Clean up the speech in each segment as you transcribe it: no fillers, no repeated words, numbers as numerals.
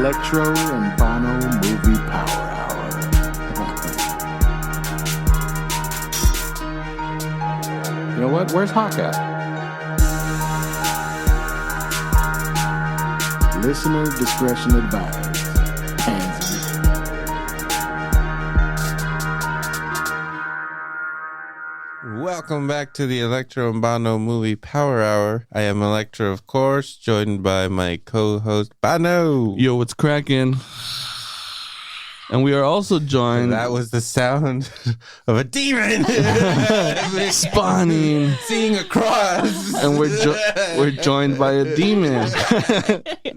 Electro and Bono Movie Power Hour. You know what? Where's Hawk at? Listener discretion advised. Pansy. Welcome back to the Electro and Bono Movie Power Hour. I am Electro, of course, joined by my co-host, Bono. Yo, what's cracking? And we are also joined... That was the sound of a demon spawning, seeing across. and we're joined by a demon.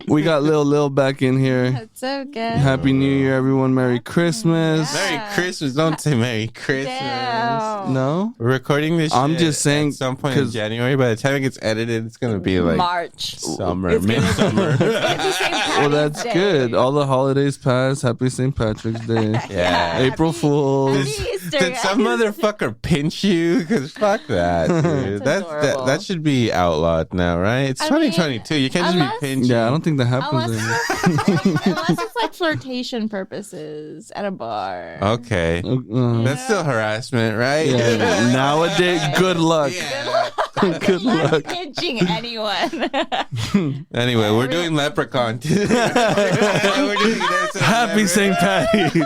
We got Lil back in here. That's so good. Happy New Year, everyone. Merry Christmas. Merry Christmas. Don't say Merry Christmas. Damn. No? We're recording this I'm shit just saying, at some point in January. By the time it gets edited, it's going to be like March. summer, It's gonna midsummer. Happy St. Well, that's Patty's Day. good. All the holidays passed. Happy St. Patrick's Day. Yeah. April Fools. Happy Easter, Did some guys. motherfucker pinch you? Because fuck that, dude. That's that adorable. that should be outlawed now, right? It's I mean, 2022. You can't just unless- be pinching. Yeah, I don't think that happens anymore. Unless it's like flirtation purposes at a bar. Okay. That's still harassment, right? Yeah, nowadays, good luck. Yeah. Good Not luck. pinching anyone. Anyway, we're doing Leprechaun. We're doing this and Happy that. St. Patty.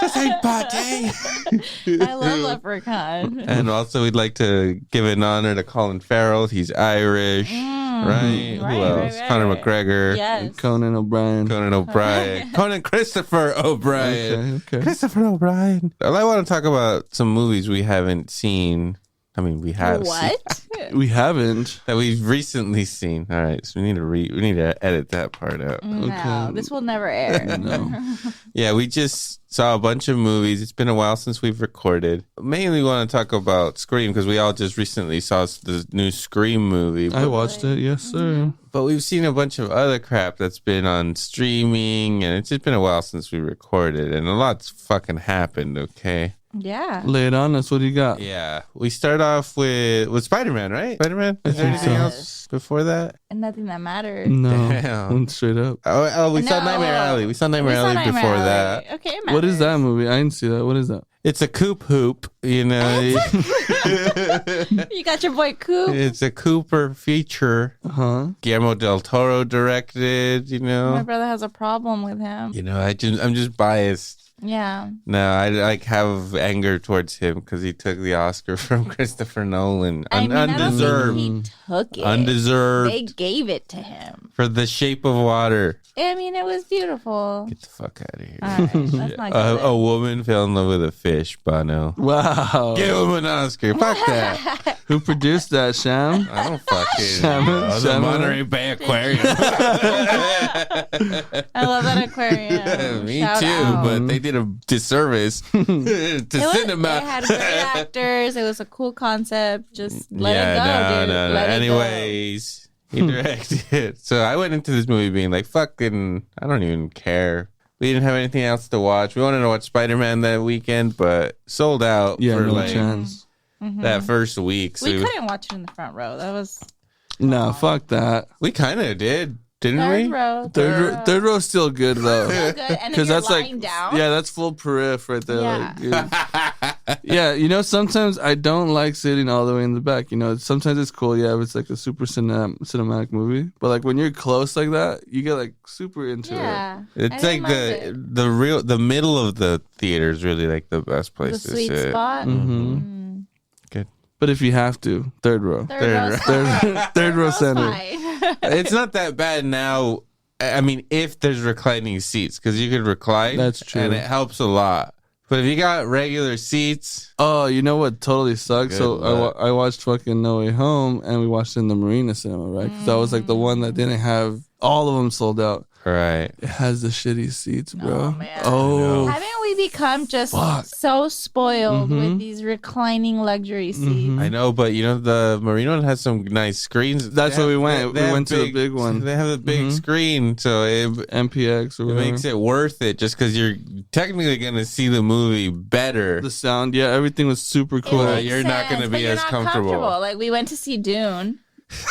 St. Patty. I love Leprechaun. And also, we'd like to give an honor to Colin Farrell. He's Irish, right? Who else? Conor McGregor. Yes. Conan O'Brien. Conan O'Brien. Conan Christopher O'Brien. Okay. Christopher O'Brien. Well, I want to talk about some movies we haven't seen. I mean, we have seen, What? We haven't. that we've recently seen. All right, so we need to edit that part out. No, Okay. this will never air. No. Yeah, we just saw a bunch of movies. It's been a while since we've recorded. Mainly want to talk about Scream because we all just recently saw the new Scream movie. I watched it. Yes, sir. But we've seen a bunch of other crap that's been on streaming, and it's just been a while since we recorded, and a lot's fucking happened, okay? Yeah. Lay it on us. What do you got? Yeah. We start off with Spider-Man, right? Spider-Man? Is there think anything so. else before that? And nothing that matters. No. Damn. Straight up. Oh, we saw No. Nightmare Alley. We saw Nightmare Alley Nightmare before Alley. that. Okay, it What is that matters. movie? I didn't see that. What is that? It's a Coop Hoop, you know. You got your boy Coop. It's a Cooper feature. Huh? Guillermo del Toro directed, you My know. brother has a problem with him. You know, I'm just biased. Yeah. No, I like have anger towards him because he took the Oscar from Christopher Nolan. I mean, I don't Undeserved. think he took it. Undeserved. They gave it to him. For The Shape of Water. I mean, it was beautiful. Get the fuck out of here. All right, that's not good. A woman fell in love with a fish, Bono. Wow. Give him an Oscar. Fuck that. Who produced that, Sham? I don't fucking Shaman- know. The Shaman- Monterey Bay Aquarium. I love that aquarium. Me Shout too, out. but they did a disservice to It cinema. had great actors. It was a cool concept. Just let it go, dude. No. Let it go. Anyways, he directed it. So I went into this movie being like, fucking, I don't even care. We didn't have anything else to watch. We wanted to watch Spider-Man that weekend, but sold out Yeah, for no like chance. that first week. So We couldn't watch it in the front row. That was No, fuck that. we kind of did, didn't third we? row. Third row's still good, though. So good. And then Because you're that's like, lying down. yeah, that's full periph right there. Yeah. Like, yeah, you know, sometimes I don't like sitting all the way in the back. You know, sometimes it's cool, yeah, if it's like a super cinematic movie. But like when you're close like that, you get like super into it. Yeah. It's I like didn't mind the middle of the theater is really like the best the place to sweet sit. spot. Mhm. Good. But if you have to, third row. Third row. Third row row's center. fine. It's not that bad now. I mean, if there's reclining seats, because you could recline. That's true. And it helps a lot. But if you got regular seats, Oh, you know what totally sucks? Good So luck. I watched fucking No Way Home, and we watched it in the Marina Cinema, right? Because that was like the one that didn't have all of them sold out. right? It has the shitty seats, bro. Oh, man. Oh, Haven't we become just Fuck. so spoiled Mhm. with these reclining luxury seats? I know, but you know the Marina one has some nice screens. That's They where we have- went. they We have went to the big one. They have a big Mhm. screen, so it MPX or whatever. makes it worth it just because you're technically going to see the movie better. The sound, yeah, everything was super It cool. Well, makes you're not sense, gonna but be you're as not comfortable. Like we went to see Dune.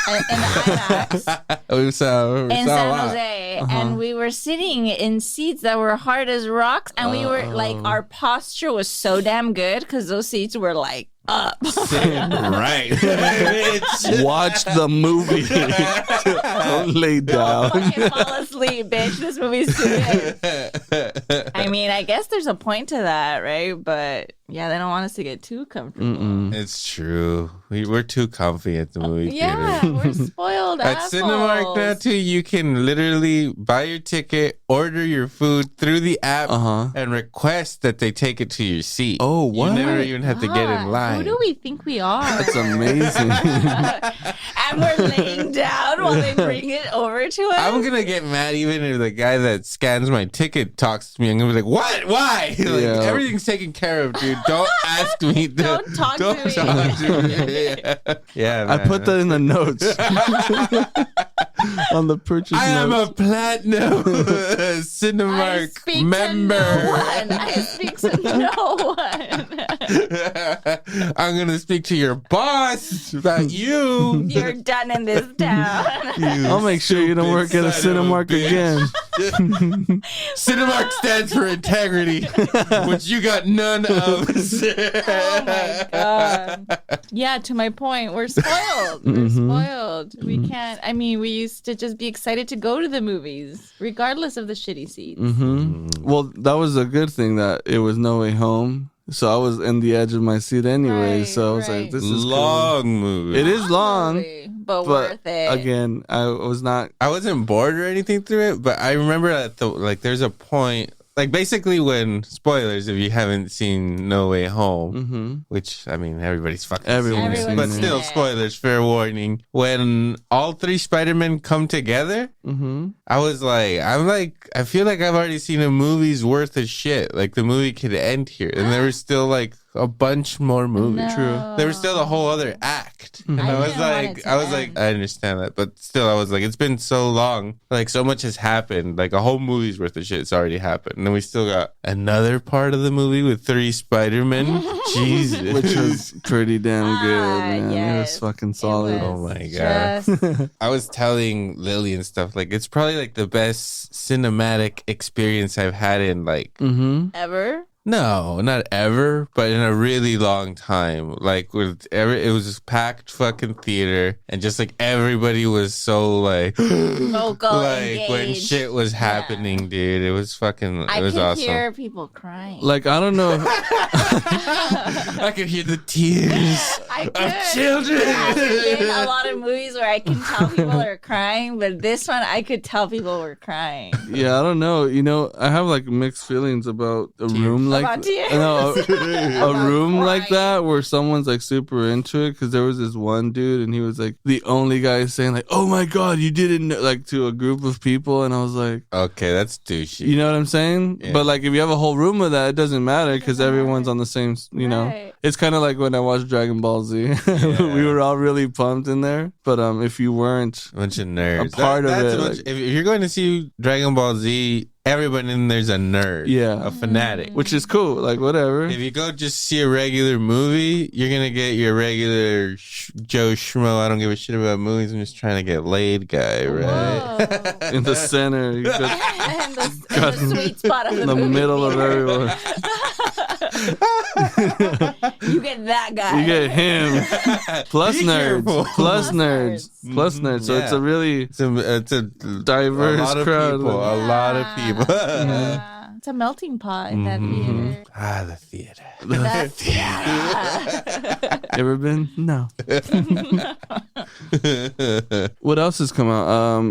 in the IMAX we saw in a San lot. Jose, and we were sitting in seats that were hard as rocks, and we were like, our posture was so damn good because those seats were like up. Right. Watch the movie. Don't lay down. Fucking fall asleep, bitch. This movie's too good. I mean, I guess there's a point to that, right? But yeah, they don't want us to get too comfortable. It's true. We're too comfy at the movie Yeah, theater. we're spoiled At assholes. Cinemark now too, you can literally buy your ticket, order your food through the app, and request that they take it to your seat. Oh, what? You never even have to get in God, line. Who do we think we are? That's amazing. And we're laying down while they bring it over to us. I'm gonna get mad even if the guy that scans my ticket talks to me. I'm gonna be like, "What? Why? Like, Yeah. everything's taken care of, dude. Don't ask me. Don't talk to me." talk to me." Yeah, I man. put that in the notes. On the purchase I am notes. a platinum I Cinemark speak member. to no one. I speak to no one. I'm gonna speak to your boss about you. You're done in this town. I'll make sure you don't work at a son of a Cinemark bitch. again. Cinemark stands for integrity, which you got none of. Oh my god. Yeah, to my point, we're spoiled. We're spoiled. We can't. I mean, we used to just be excited to go to the movies, regardless of the shitty seats. Well, that was a good thing that it was No Way Home. So I was in the edge of my seat anyway. Right, So I was right. like, this is Long cool. movie. It is long, Movie, but but worth it. again, I was not. I wasn't bored or anything through it, but I remember at there's a point, like basically when spoilers if you haven't seen No Way Home, which I mean everybody's fucking Everyone's seen it, seen but it. still Yeah. spoilers, fair warning. When all three Spider-Men come together, I feel like I've already seen a movie's worth of shit. Like the movie could end here, and there was still like a bunch more movies. No. True. There was still a whole other act. And I I was didn't want like, it to I was end. like, I understand that. But still, I was like, it's been so long. Like, so much has happened. Like, a whole movie's worth of shit's already happened. And then we still got another part of the movie with 3 Spider-Men. Jesus. Which was pretty damn good, man. It was yes. fucking It solid. Oh my God. just- I was telling Lily and stuff, like, it's probably like the best cinematic experience I've had in like, ever. no, not ever, but in a really long time. Like it was just packed fucking theater, and just like everybody was so like, Vocal, like when engaged. shit was happening, dude. It was fucking. I It was could awesome. hear people crying. Like, I don't know. I could hear the tears I of could. children. There's been a lot of movies where I can tell people are crying, but this one I could tell people were crying. Yeah, I don't know. You know, I have like mixed feelings about a room like About tears? no, a room like crying. that where someone's like super into it. Because there was this one dude, and he was like the only guy saying like, "Oh my god, you didn't know," like to a group of people, and I was like, Okay, that's douchey. you know what I'm saying? Yeah. But like, if you have a whole room of that, it doesn't matter because everyone's on the same. You know, Right. it's kind of like when I watched Dragon Ball Z. We were all really pumped in there. But if you weren't, Bunch of nerds. A part of that's it, a bunch- like- if you're going to see Dragon Ball Z, everybody in there's a nerd. Yeah. A fanatic. which is cool, like whatever. If you go just see a regular movie, you're gonna get your regular Joe Schmo. I don't give a shit about movies. I'm just trying to get laid guy, right? Whoa. In the center, you got in the sweet spot of the, in the movie middle of theater. everyone. You get that guy. You get him. Plus Be nerds. careful. Plus nerds. Plus nerds. So it's a Yeah. really It's a diverse a lot of crowd. people. A lot of people. Yeah. It's a melting pot in that theater. Ah, the theater. That's, You ever been? No. What else has come out?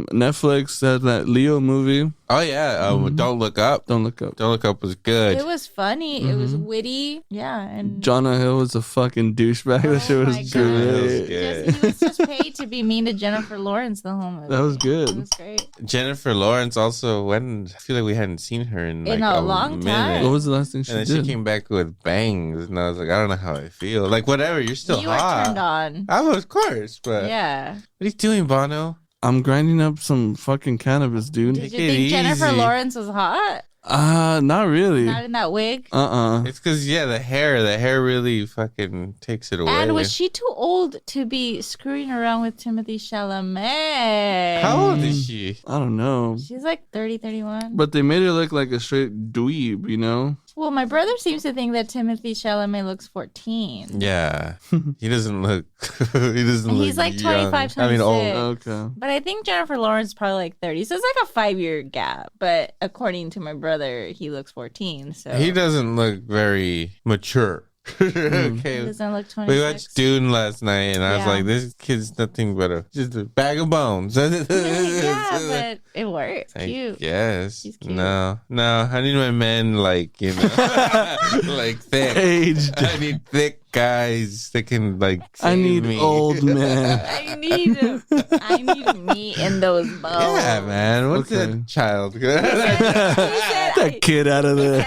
Netflix had that Leo movie. Oh yeah. Don't Look Up. Don't look up. Don't Look Up was good. It was funny. It was witty. Yeah. And Jonah Hill was a fucking douchebag. That shit Oh was my God. great. Good. he was just paid to be mean to Jennifer Lawrence the whole movie. That was good. It was great. Jennifer Lawrence also. When I feel like we hadn't seen her in like a long time. What was the last thing she And then did? she came back with bangs, and I was like, I don't know how I feel. Like, whatever, you're still You were hot. turned on. I was, of course, but Yeah. what are you doing, Bono? I'm grinding up some fucking cannabis, dude. Did you Take it think Jennifer easy. Lawrence was hot? Not really. Not in that wig. It's because the hair really fucking takes it away. And was she too old to be screwing around with Timothy Chalamet? How old is she? I don't know. She's like 30, 31. But they made her look like a straight dweeb, you know? Well, my brother seems to think that Timothy Chalamet looks 14. Yeah, he doesn't look. He doesn't. And look he's like young. 25, 26. I mean, old. Okay. But I think Jennifer Lawrence is probably like 30. So it's like a 5-year gap. But according to my brother, he looks 14. So He doesn't look very mature. he Okay. doesn't look 26. We watched Dune last night, and I was Yeah. like, "This kid's nothing but just a bag of bones." Yeah, but it works. Cute. Yes. He's cute. No. I need my men like like thick. Aged. I need thick guys that can like. I save need me. old men. I need meat in those bones. Yeah, man. What's Okay. that child? He said, That kid out of there.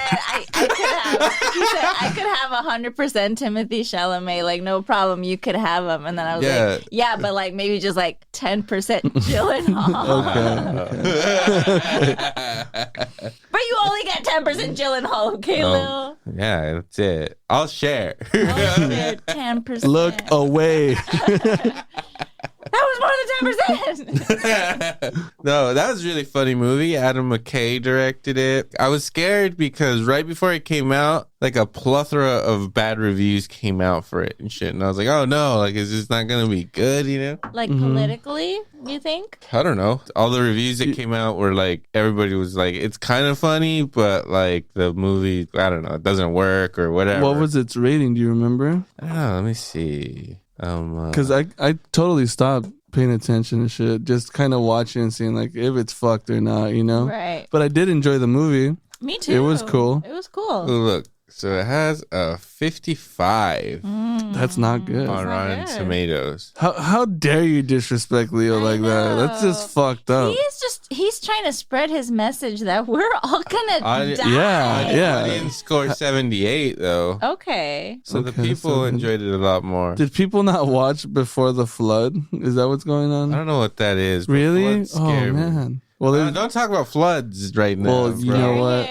I could have 100% Timothy Chalamet, like no problem. You could have him, and then I was like, yeah, but like maybe just like 10% Gyllenhaal. Okay. But you only get 10% Gyllenhaal, okay, Lil? Yeah, that's it. I'll share. Oh, shit, 10%. Look away. That was more than 10%. No, that was a really funny movie. Adam McKay directed it. I was scared because right before it came out, like a plethora of bad reviews came out for it and shit. And I was like, oh no, like, is this not going to be good, you know? Like politically, you think? I don't know. All the reviews that came out were like, everybody was like, it's kind of funny, but like the movie, I don't know, it doesn't work or whatever. What was its rating? Do you remember? I don't know. Let me see. Because I totally stopped paying attention to shit, just kind of watching and seeing like if it's fucked or not, you know? Right. But I did enjoy the movie. Me too. It was cool. It was cool. Look, so it has a 55 That's not good. on Rotten good. Tomatoes. How dare you disrespect Leo I like that? That's just fucked up. He's trying to spread his message that we're all gonna die. Yeah. Audience score 78 though. Okay. So the Okay, people so- enjoyed it a lot more. Did people not watch Before the Flood? Is that what's going on? I don't know what that is. but Really? floods Oh scare me. man. Well, No, don't talk about floods right now. Well, you bro. know what?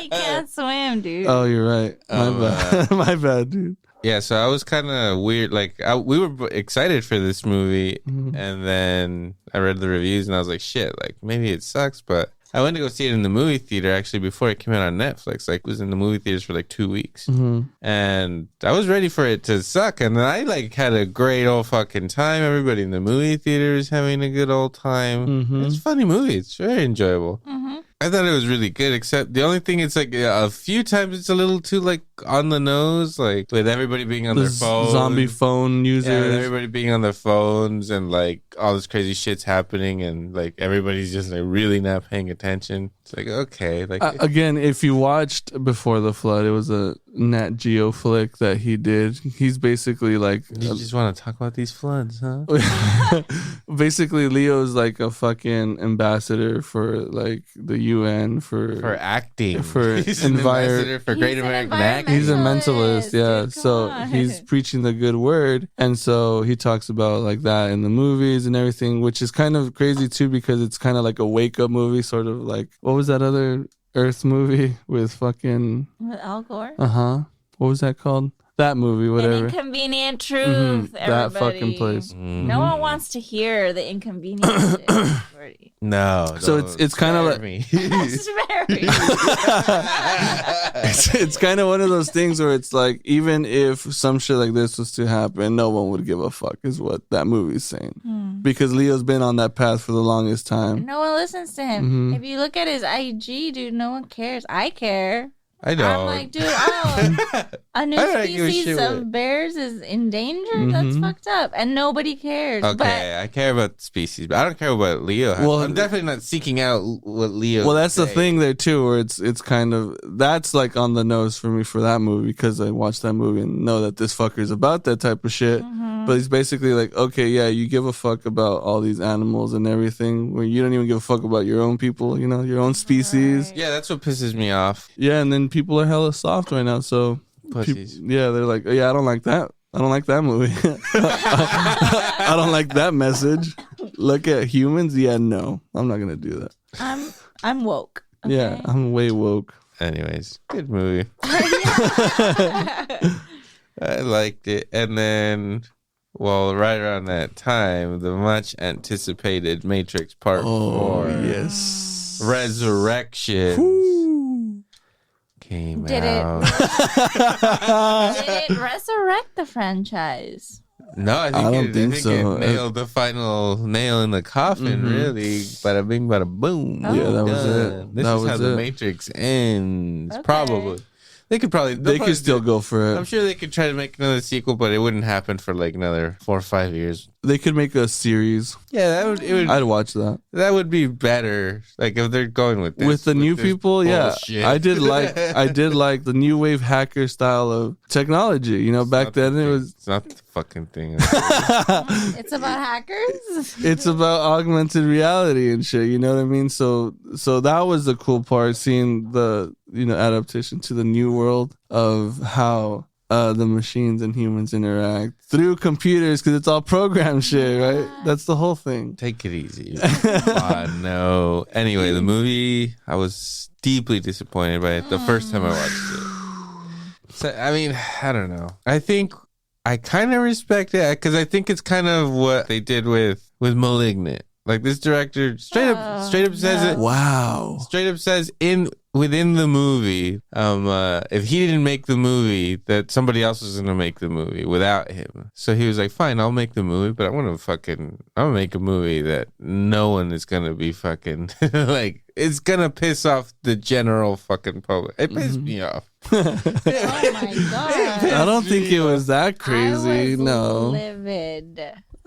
He can't swim, dude. Oh, you're right. My Oh, bad. My bad, dude. Yeah, so I was kind of weird. Like, we were excited for this movie, Mm-hmm. and then I read the reviews, and I was like, shit, like, maybe it sucks, but I went to go see it in the movie theater, actually, before it came out on Netflix. Like, was in the movie theaters for, like, 2 weeks. Mm-hmm. And I was ready for it to suck, and then I, like, had a great old fucking time. Everybody in the movie theater is having a good old time. Mhm. It's a funny movie. It's very enjoyable. Mm-hmm. I thought it was really good, except the only thing, it's like a few times it's a little too like on the nose, like with everybody being on The their phones. zombie phone Yeah, with users. everybody being on their phones and like all this crazy shit's happening and like everybody's just like really not paying attention. It's like, okay. Like Again, if you watched Before the Flood, it was a Nat Geo flick that he did. He's basically like you just want to talk about these floods, huh? basically Leo's like a fucking ambassador for like the UN For acting. For He's an ambassador for Great He's an American Acting. He's a Mentalist, mentalist, yeah. dude, come So on. he's preaching the good word, and so he talks about like that in the movies and everything, which is kind of crazy too because it's kind of like a wake up movie, sort of like what was that other Earth movie with fucking With Al Gore. what was that called? That movie, An whatever. inconvenient truth. That Everybody. fucking place. No one wants to hear the inconvenience. Shorty. No. So don't it's kind of scare like- me. That's very. It's kind of one of those things where it's like even if some shit like this was to happen, no one would give a fuck, is what that movie's saying. Because Leo's been on that path for the longest time. No one listens to him. Mm-hmm. If you look at his IG, dude, no one cares. I care. I know. I'm like, dude, a new I don't give a species shit of what- bears is endangered. That's fucked up, and nobody cares. Okay, I care about species, but I don't care what Leo has. Well, I'm definitely not seeking out what Leo. Well, that's the say. thing there too, where it's kind of that's like on the nose for me for that movie because I watched that movie and know that this fucker's about that type of shit. But he's basically like, okay, yeah, you give a fuck about all these animals and everything, where you don't even give a fuck about your own people, you know, your own species. Yeah, that's what pisses me off. Yeah, and then people are hella soft right now, so Pussies. yeah, they're like, yeah, I don't like that. I don't like that movie. I don't like that message. Look at humans. Yeah, no, I'm not gonna do that. I'm woke. Yeah, Okay? I'm way woke. Anyways, good movie. I liked it. And then, well, right around that time, the much anticipated Matrix Part 4 yes. Resurrection came Did out. Did it resurrect the franchise? No, I I don't think it so. nailed the final nail in the coffin, really. Bada bing, bada boom. Oh. Yeah, that was Done. it. This That is how was the it. Matrix ends. Okay. Probably. They could probably. They could still go for I'm it. sure they could try to make another sequel, but it wouldn't happen for like another 4 or 5 years. They could make a series. Yeah, I'd watch that. that would be better. Like if they're going with this, With the new this people, bullshit. yeah. I did like the new wave hacker style of technology. You know, back Not the then it thing. was It's not the fucking thing. It's about hackers. it's about augmented reality and shit, you know what I mean? So that was the cool part, seeing the adaptation to the new world of how the machines and humans interact through computers, because it's all program shit, right? That's the whole thing. Take it easy. No. Anyway, the movie, I was deeply disappointed by it the first time I watched it. So, I mean, I don't know. I think I kind of respect it because I think it's kind of what they did with Malignant. Like this director straight up says it. Wow. Straight up says within the movie, if he didn't make the movie, that somebody else was gonna make the movie without him. So he was like, "Fine, I'll make the movie, but I'm gonna make a movie that no one is gonna be fucking like. It's gonna piss off the general fucking public. It pissed me off. Oh my god! I don't think it was that I crazy. was No. livid.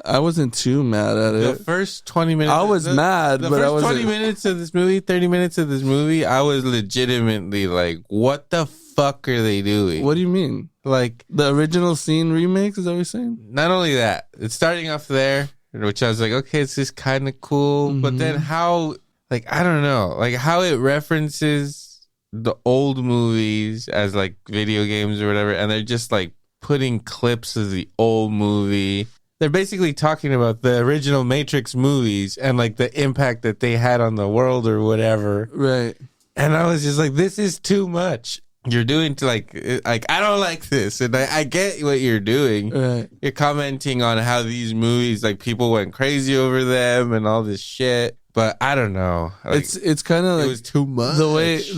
I wasn't too mad at The it. first 20 minutes. I was mad, the but I first wasn't. 20 minutes of this movie, 30 minutes of this movie, I was legitimately like, "What the fuck are they doing?" What do you mean? Like The original scene remakes, is that what you're saying? not only that, it's starting off there, which I was like, okay, it's just kind of cool. But then how, like, I don't know, like how it references the old movies as like video games or whatever, and they're just like putting clips of the old movie. They're basically talking about the original Matrix movies and like the impact that they had on the world or whatever. Right. And I was just like, this is too much. You're doing to like I don't like this, and I get what you're doing. Right. You're commenting on how these movies, like people went crazy over them and all this shit. But I don't know. Like, It's kind of it like was too much. the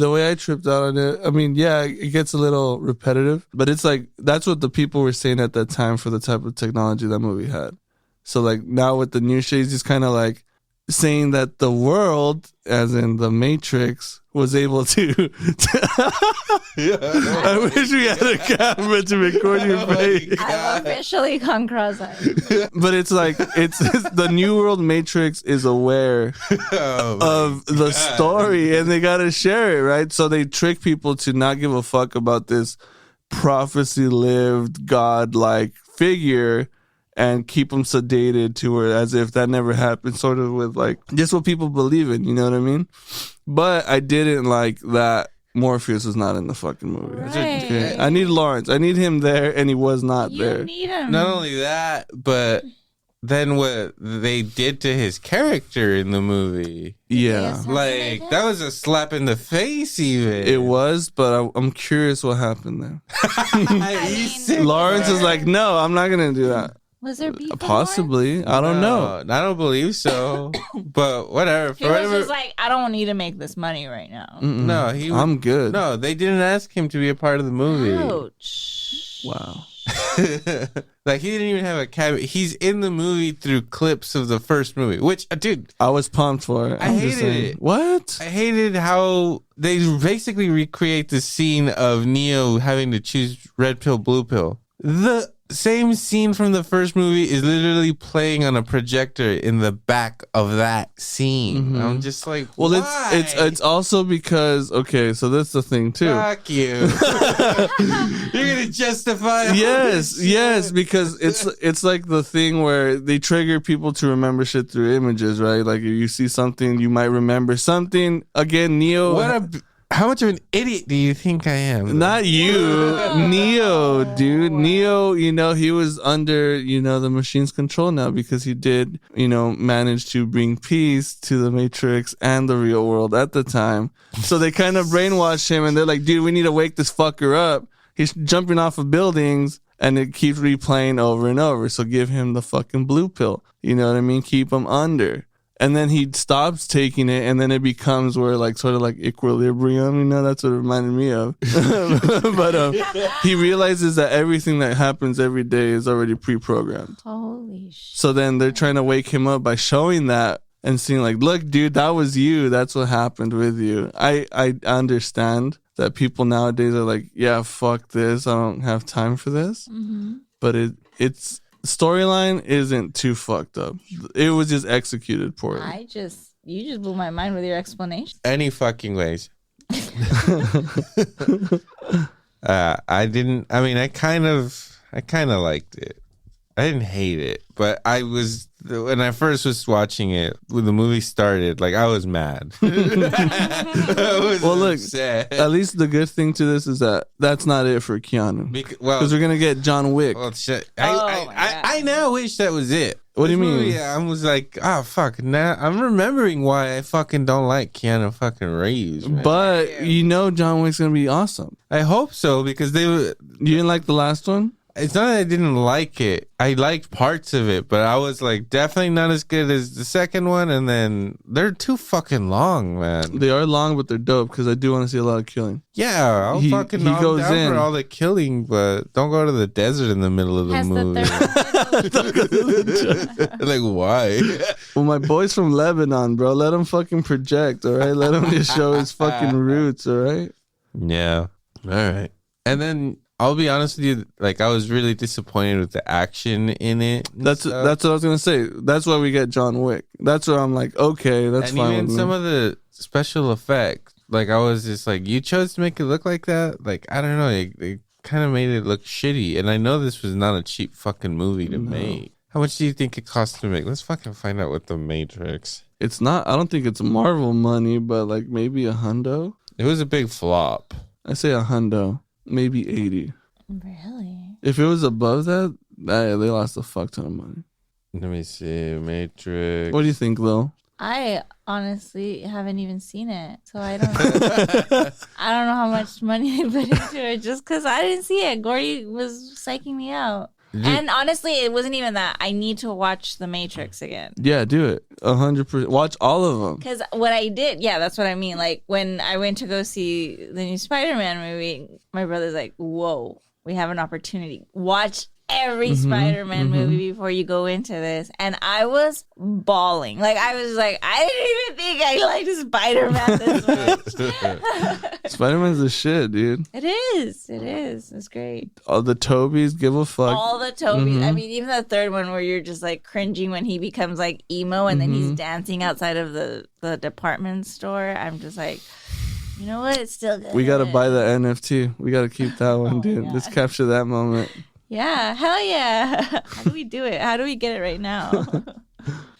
way I tripped out on it. I mean, yeah, it gets a little repetitive, but it's like that's what the people were saying at that time for the type of technology that movie had. So like now with the new shit, he's just kind of like saying that the world, as in the Matrix, was able to. I wish we had a camera to record your face. I've officially gone cross-eyed. But it's like it's the new world Matrix is aware of the story, and they gotta share it, right? So they trick people to not give a fuck about this prophecy lived god-like figure and keep them sedated to her as if that never happened, sort of with like just what people believe in, you know what I mean? But I didn't like that Morpheus was not in the fucking movie. Right. Okay. I need Lawrence. I need him there, and he was not You there. need him. Not only that, but then what they did to his character in the movie, Yeah, like that was a slap in the face. Even it was, but I'm curious what happened there. Lawrence is like, no, I'm not gonna do that. Was there beef? with Possibly, I don't know. I don't believe so. But whatever. Lawrence? He was just like, I don't need to make this money right now. No, I'm good. No, they didn't ask him to be a part of the movie. Ouch. Wow. Like he didn't even have a cameo. He's in the movie through clips of the first movie, which, dude, I was pumped for it. I I'm just hated saying. it. What? I hated how they basically recreate the scene of Neo having to choose red pill, blue pill. The same scene from the first movie is literally playing on a projector in the back of that scene. I'm just like, Well, why? it's also because so that's the thing too. Fuck you. You're gonna justify all Yes, this shit. yes, because it's like the thing where they trigger people to remember shit through images, right? Like if you see something, you might remember something. Again, Neo. How much of an idiot do you think I am? Not you, Neo, dude. Neo, he was under, the machine's control now because he did, manage to bring peace to the Matrix and the real world at the time. So they kind of brainwashed him and they're like, dude, we need to wake this fucker up. He's jumping off of buildings and it keeps replaying over and over. So give him the fucking blue pill. You know what I mean? Keep him under. And then he stops taking it, and then it becomes where, like, sort of like equilibrium, that's what it reminded me of. But he realizes that everything that happens every day is already pre-programmed. Holy shit. So then they're trying to wake him up by showing that and seeing, like, look, dude, that was you. That's what happened with you. I understand that people nowadays are like, yeah, fuck this. I don't have time for this. Mm-hmm. But it's... storyline isn't too fucked up. It was just executed poorly. You just blew my mind with your explanation. Any fucking ways. I kind of liked it. I didn't hate it, but when I first was watching it, when the movie started, like, I was mad. Well, look, upset. At least the good thing to this is that that's not it for Keanu. Because we're going to get John Wick. Well, shit. I now wish that was it. What do you mean? Movie, I was like, fuck. Now I'm remembering why I fucking don't like Keanu fucking Reeves. Man. But John Wick's going to be awesome. I hope so, because You didn't like the last one? It's not that I didn't like it. I liked parts of it, but I was like, definitely not as good as the second one. And then they're too fucking long, man. They are long, but they're dope because I do want to see a lot of killing. Yeah, I'm down for all the killing, but don't go to the desert in the middle of the movie. Like, why? Well, my boy's from Lebanon, bro. Let him fucking project, all right? Let him just show his fucking roots, all right? Yeah. All right. And then I'll be honest with you, like, I was really disappointed with the action in it. That's what I was gonna say. That's why we get John Wick. That's where I'm like, okay, that's and fine. And even with some me. of the special effects, like, I was just like, you chose to make it look like that? Like, I don't know. They kind of made it look shitty. And I know this was not a cheap fucking movie to make. How much do you think it cost to make? Let's fucking find out with The Matrix. It's not. I don't think it's Marvel money, but like maybe $100. It was a big flop. I say $100, maybe 80. Really? If it was above that, they lost a fuck ton of money. Let me see. Matrix. What do you think, Lil? I honestly haven't even seen it, so I don't I don't know how much money they put into it just because I didn't see it. Gordy was psyching me out. And honestly, it wasn't even that. I need to watch The Matrix again. Yeah, do it. 100%. Watch all of them. Because what I did, yeah, that's what I mean. Like, when I went to go see the new Spider-Man movie, my brother's like, whoa, we have an opportunity. Watch every Spider-Man movie before you go into this. And I was bawling. Like, I was like, I didn't even think I liked Spider-Man this much. Spider-Man's the shit, dude. It is. It's great. All the Tobies, give a fuck. All the Tobies. I mean, even the third one where you're just like cringing when he becomes like emo and then he's dancing outside of the department store. I'm just like, you know what? It's still good. We got to buy the NFT. We got to keep that one, dude. God. Let's capture that moment. Yeah, hell yeah. How do we do it? How do we get it right now?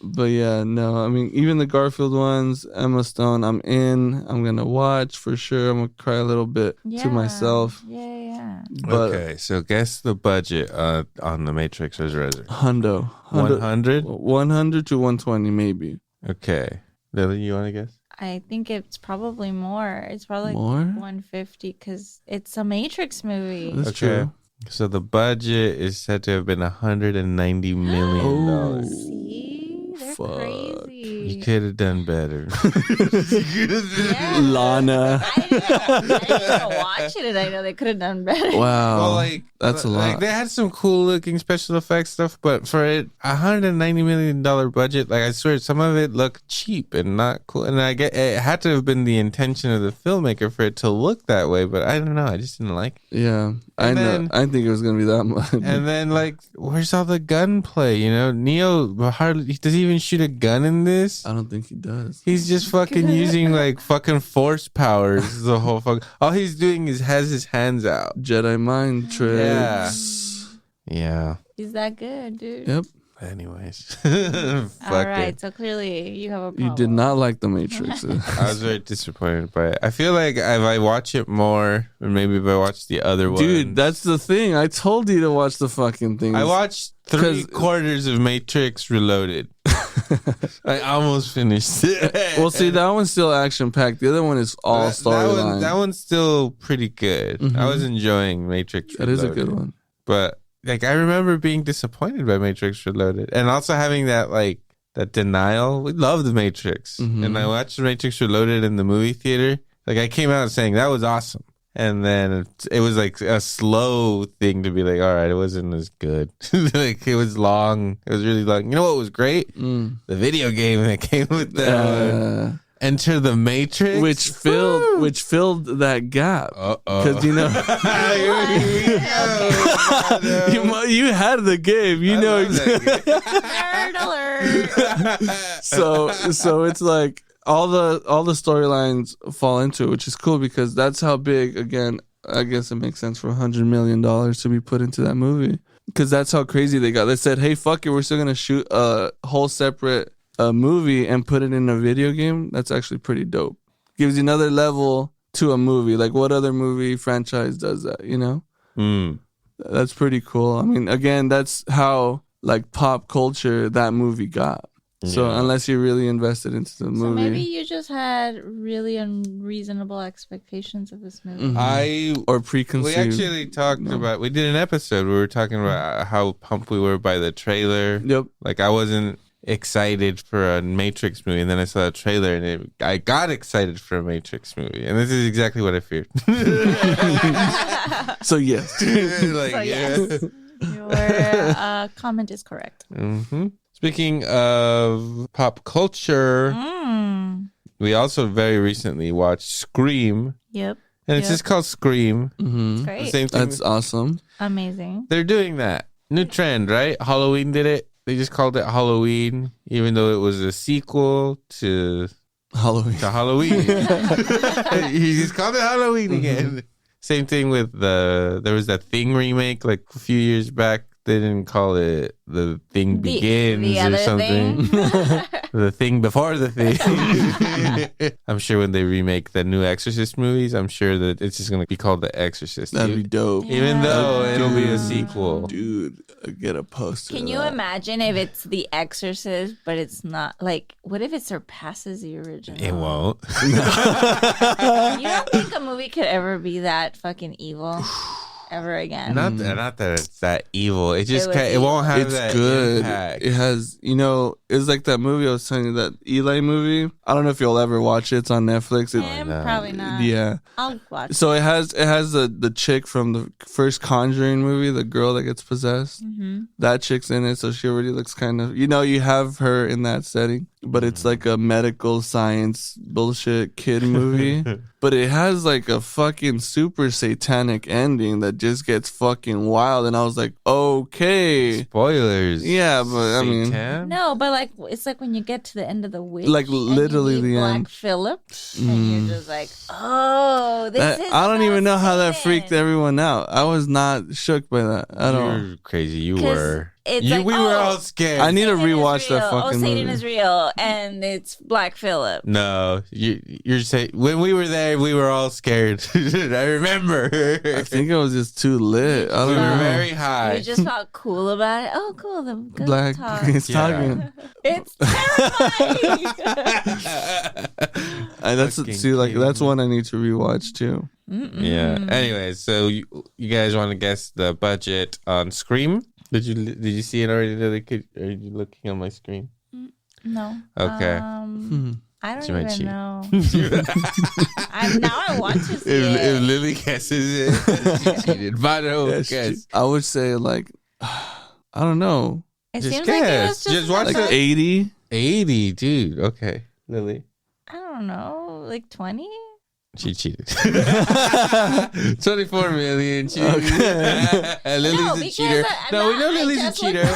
But yeah, no, I mean, even the Garfield ones, Emma Stone, I'm in. I'm going to watch for sure. I'm going to cry a little bit to myself. Yeah. But okay, so guess the budget on The Matrix Resurrection. Hundo. 100? 100 to 120, maybe. Okay. Lily, you want to guess? I think it's probably more. It's probably like More? 150 because it's a Matrix movie. That's true. So the budget is said to have been $190 million. See? They're Fuck. crazy. You could have done better. Yeah. Lana. I didn't even watch it, and I know they could have done better. Wow. Well, like, that's a lot. Like, they had some cool looking special effects stuff, but for it, $190 million budget, like, I swear some of it looked cheap and not cool. And I get it had to have been the intention of the filmmaker for it to look that way, but I don't know. I just didn't like it. Yeah. I know. I didn't think it was going to be that much. And then, like, where's all the gunplay? You know, Neo does he even shoot a gun in this? I don't think he does. He's just fucking using like fucking force powers the whole fuck. All he's doing is has his hands out. Jedi mind tricks. Yeah. He's that good, dude. Yep. Anyways. All Fuck right, it. so clearly you have a problem. You did not like The Matrix. I was very disappointed by it. I feel like if I watch it more, or maybe if I watch the other one. Dude, that's the thing. I told you to watch the fucking thing. I watched 3/4 of Matrix Reloaded. I almost finished it. Well, see, that one's still action packed. The other one is all storyline. That one's still pretty good. Mhm. I was enjoying Matrix That Reloaded. is a good one. But like I remember being disappointed by Matrix Reloaded. And also having that denial. We love the Matrix. Mhm. And I watched Matrix Reloaded in the movie theater. Like I came out saying that was awesome. And then it was like a slow thing to be like, all right, it wasn't as good. Like it was long. It was really long. You know what was great? Mm. The video game that came with the Enter the Matrix, Which filled that gap. Because you know you had the game. You know exactly. Nerd alert. So it's like all the storylines fall into it, which is cool because that's how big. Again, I guess it makes sense for $100 million to be put into that movie because that's how crazy they got. They said, "Hey, fuck it, we're still gonna shoot a whole separate movie and put it in a video game." That's actually pretty dope. Gives you another level to a movie. Like what other movie franchise does that? You know, That's pretty cool. I mean, again, that's how like pop culture that movie got. So unless you're really invested into the movie, So maybe you just had really unreasonable expectations of this movie. or preconceived. We actually talked about. We did an episode where we were talking about how pumped we were by the trailer. Yep. Like I wasn't excited for a Matrix movie, and then I saw a trailer, and I got excited for a Matrix movie, and this is exactly what I feared. So yes. Yes. Your comment is correct. Mm-hmm. Speaking of pop culture, we also very recently watched Scream. Yep. And it's just called Scream. Mm-hmm. Great. The same thing. That's awesome. Amazing. They're doing that. New trend, right? Halloween did it. They just called it Halloween, even though it was a sequel to Halloween. He just called it Halloween again. Same thing with there was that Thing remake like a few years back. They didn't call it The Thing Begins the or other something. The Thing Before the Thing. I'm sure when they remake the new Exorcist movies, I'm sure that it's just going to be called The Exorcist. That'd be dope. Even though Yeah. it'll be a sequel. Dude, get a poster. Can of you that. imagine if it's The Exorcist, but it's not like, what if it surpasses the original? It won't. You don't think a movie could ever be that fucking evil ever again? Not that it's that evil. It just was it won't have It's that good. impact. It has, it's like that movie I was telling you, that Eli movie. I don't know if you'll ever watch it. It's on Netflix. Probably not. Yeah. I'll watch. So it has the chick from the first Conjuring movie, the girl that gets possessed. Mm-hmm. That chick's in it, so she already looks kind of, you have her in that setting, but it's like a medical science bullshit kid movie. But it has like a fucking super satanic ending that just gets fucking wild, and I was like, okay, Spoilers. yeah, but I mean, Satan? No, but like it's like when you get to the end of the witch, Like, and you literally meet the Black end. Phillip, and you're just like, oh, this is. I don't even know how that Satan. freaked everyone out. I was not shook by that at all. You're crazy. You 'Cause were. it's We like, were oh, all scared. I need to Satan is rewatch that real. fucking Satan movie. is real, and it's Black Phillip. No, you're saying when we were there, we were all scared. I remember. I think I was just too lit. I we don't were know. very You high. just felt cool about it. Oh, cool. The good Black talk. is Yeah. talking. It's terrifying. And that's Fucking that's one I need to rewatch too. Yeah. Anyway, so you guys want to guess the budget on Scream? Did you see it already? Are you looking on my screen? No. Okay. I She don't might even cheat. know. Now I want to see If it. Lily guesses it, she cheated. Vado Yes, guess. I would say like I don't know, It Just seems like it guess. was Just watch like another- 80. 80, dude. Okay, Lily. I don't know, like 20? She cheated. 24 million. She Lily's a because cheater. We know Lily's a just cheater.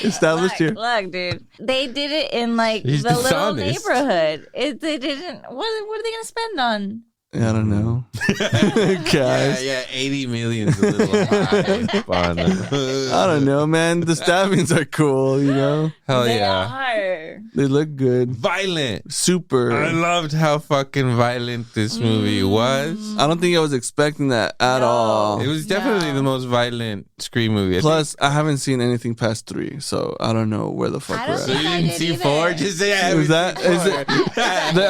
Established here. Look, dude. They did it in like He's the little dishonest. neighborhood. They didn't. What are they gonna spend on? I don't know. Cast. Yeah, 80 million is a little high. Bono. I don't know, man. The stabbings are cool, you know? Hell They yeah. are. They look good. Violent. Super. I loved how fucking violent this movie was. I don't think I was expecting that at No. all. It was definitely No. the most violent Scream movie. Plus, I haven't seen anything past 3, so I don't know where the fuck I we're don't at. so you think I didn't did see either. 4? Just say I haven't Is that seen is 4. it?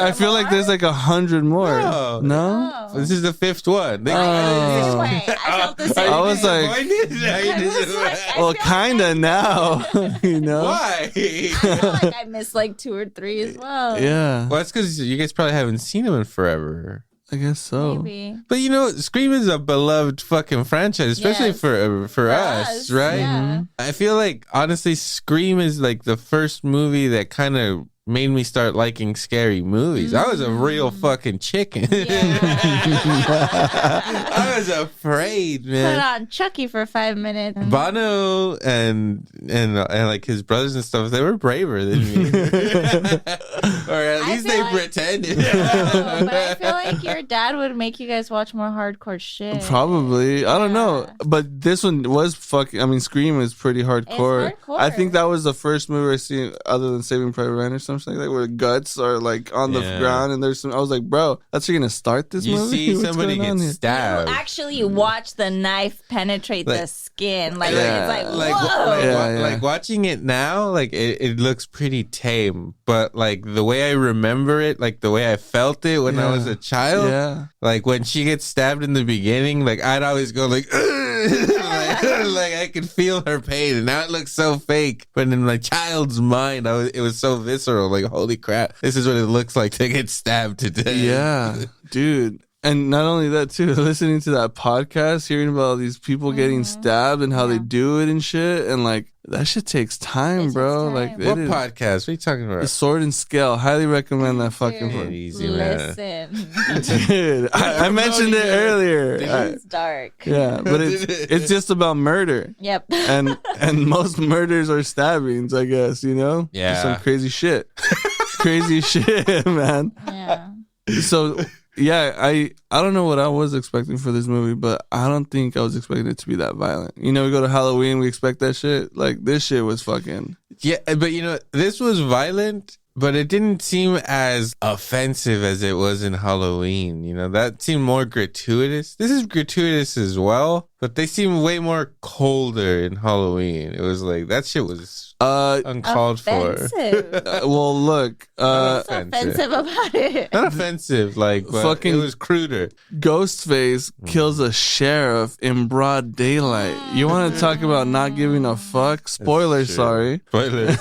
I feel like there's like 100 more. No. No? This is the 5th one. This Oh. way. I felt the Are same. you I was like- disappointed? Are you I was disappointed? like, I Well, feel kinda now, you know? Why? I feel like I missed like 2 or 3 as well. Yeah, Well, that's because you guys probably haven't seen them in forever. I guess so. Maybe. But you know, Scream is a beloved fucking franchise, especially Yes. for us, right? Yeah. I feel like honestly, Scream is like the first movie that kind of made me start liking scary movies. I was a real fucking chicken. I was afraid, Put man. on Chucky for 5 minutes. Bono and like his brothers and stuff, they were braver than me, or at least feel they like- pretended. No, but I feel like your dad would make you guys watch more hardcore shit. Probably. I don't know. Yeah. But this one was fucking, I mean, Scream is pretty hardcore. hardcore. I think that was the first movie I seen other than Saving Private Ryan or something like that, where guts are like on the Yeah. ground and there's some, I was like, bro, that's you're going to start this You movie? see What's somebody going on get here? You stabbed. actually watch the knife penetrate the Like- skin. Like, Yeah. it's like, like, whoa. like, Yeah, yeah. like watching it now, like it looks pretty tame, but like the way I remember it, like the way I felt it when I was a child, Yeah. like when she gets stabbed in the beginning, like I'd always go like, like I could feel her pain, and now it looks so fake. But in my child's mind, it was so visceral. Like, holy crap, this is what it looks like to get stabbed to death. Yeah, dude. And not only that, too, listening to that podcast, hearing about all these people getting stabbed and how they do it and shit. And like, that shit takes time, takes bro. time. Like, What it is- podcast? What are you talking The about? Sword and Scale. Highly recommend that fucking Take it book. easy, man. Listen. Dude, I mentioned it earlier. It's dark. Yeah, but it's just about murder. Yep. And most murders are stabbings, I guess, you know? Yeah. Just some crazy shit. Crazy shit, man. Yeah. So yeah, I don't know what I was expecting for this movie, but I don't think I was expecting it to be that violent. You know, we go to Halloween, we expect that shit. Like, this shit was fucking... Yeah, but you know, this was violent, but it didn't seem as offensive as it was in Halloween. You know, that seemed more gratuitous. This is gratuitous as well, but they seem way more colder in Halloween. It was like, that shit was uncalled Offensive. well, look, What's offensive about it? Not offensive, like, but Fucking- it was cruder. Ghostface kills a sheriff in broad daylight. You want to talk about not giving a fuck? Spoiler, true. sorry. Spoilers.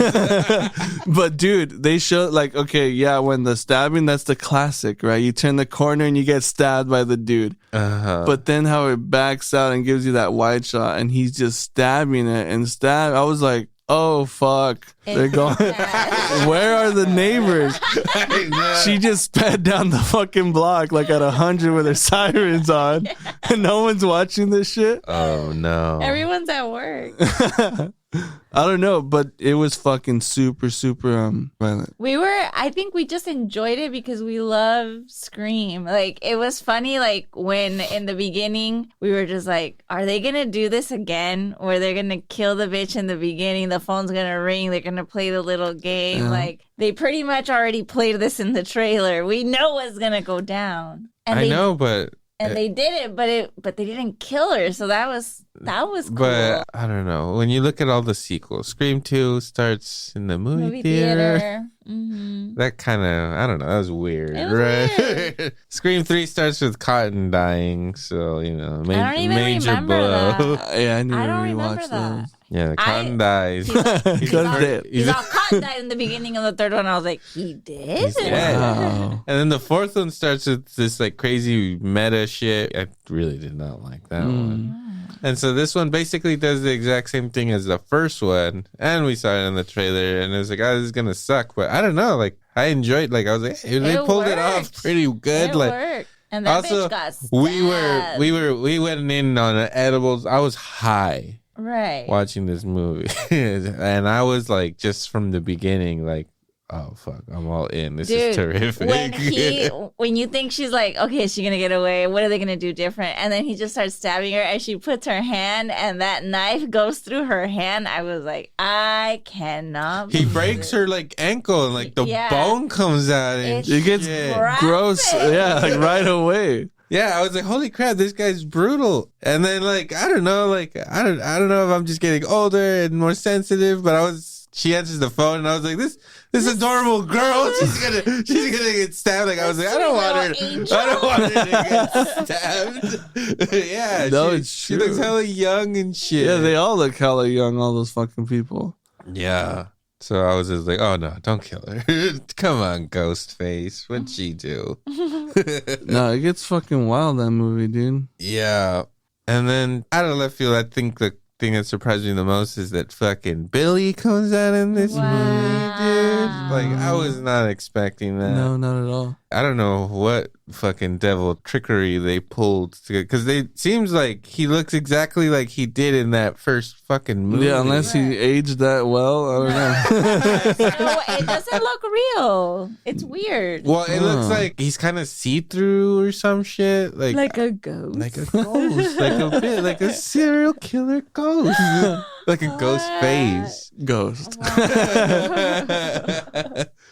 But dude, they show like, okay, yeah, when the stabbing, that's the classic, right? You turn the corner and you get stabbed by the dude. Uh-huh. But then how it backs out and gives you that wide shot and he's just stabbing it and stab. I was like, oh fuck. They're going, where are the neighbors? I know. She just sped down the fucking block like at 100 with her sirens on and no one's watching this shit. Oh, no. Everyone's at work. I don't know, but it was fucking super violent. I think we just enjoyed it because we love Scream. Like, it was funny, like, when in the beginning, we were just like, are they gonna do this again? Where they're gonna kill the bitch in the beginning, the phone's gonna ring, they're gonna play the little game. Yeah. Like, they pretty much already played this in the trailer. We know what's gonna go down. And I they, know, but And they did it, but they didn't kill her, so that was cool. But I don't know. When you look at all the sequels, Scream 2 starts in the movie theater. Mm-hmm. That kind of, I don't know, that was weird, It was right? weird. Scream 3 starts with Cotton dying, so, you know, I don't even major remember blow. that. Yeah, I need I to don't remember rewatch that. those. Yeah, the Cotton dies. He's all- dead. He's all Cotton died in the beginning of the third one. I was like, he did? He's dead. Wow. And then the fourth one starts with this like crazy meta shit. I really did not like that one. And so this one basically does the exact same thing as the first one. And we saw it in the trailer and it was like, oh, this is going to suck. But I don't know. Like, I enjoyed, like, I was like, hey, they It pulled it off worked. pretty good. It like, worked. And that also, bitch got we went in on edibles. I was high right. watching this movie. And I was like, just from the beginning, like, oh fuck, I'm all in. This Dude, is terrific. when you think she's like, okay, is she gonna get away? What are they gonna do different? And then he just starts stabbing her, and she puts her hand, and that knife goes through her hand. I was like, I cannot. He breaks her like ankle, and like the bone comes out, and It gets gross. Yeah, like right away. Yeah, I was like, holy crap, this guy's brutal. And then like, I don't know if I'm just getting older and more sensitive, but she answers the phone and I was like, this adorable girl, she's gonna get stabbed. Like I was like, I don't want her to get stabbed. Yeah. No, she looks hella young and shit. Yeah, they all look hella young, all those fucking people. Yeah. So I was just like, oh no, don't kill her. Come on, Ghostface. What'd she do? No, it gets fucking wild, that movie, dude. Yeah. And then out of left field, I think the thing that surprised me the most is that fucking Billy comes out in this movie, dude. Like, I was not expecting that. No, not at all. I don't know what fucking devil trickery they pulled, because it seems like he looks exactly like he did in that first fucking movie. Yeah, unless he aged that well, I don't know. No, it doesn't look real. It's weird. Well, it looks like he's kind of see-through or some shit. Like a ghost. Like a ghost. like a serial killer ghost. Like a ghost face. Ghost.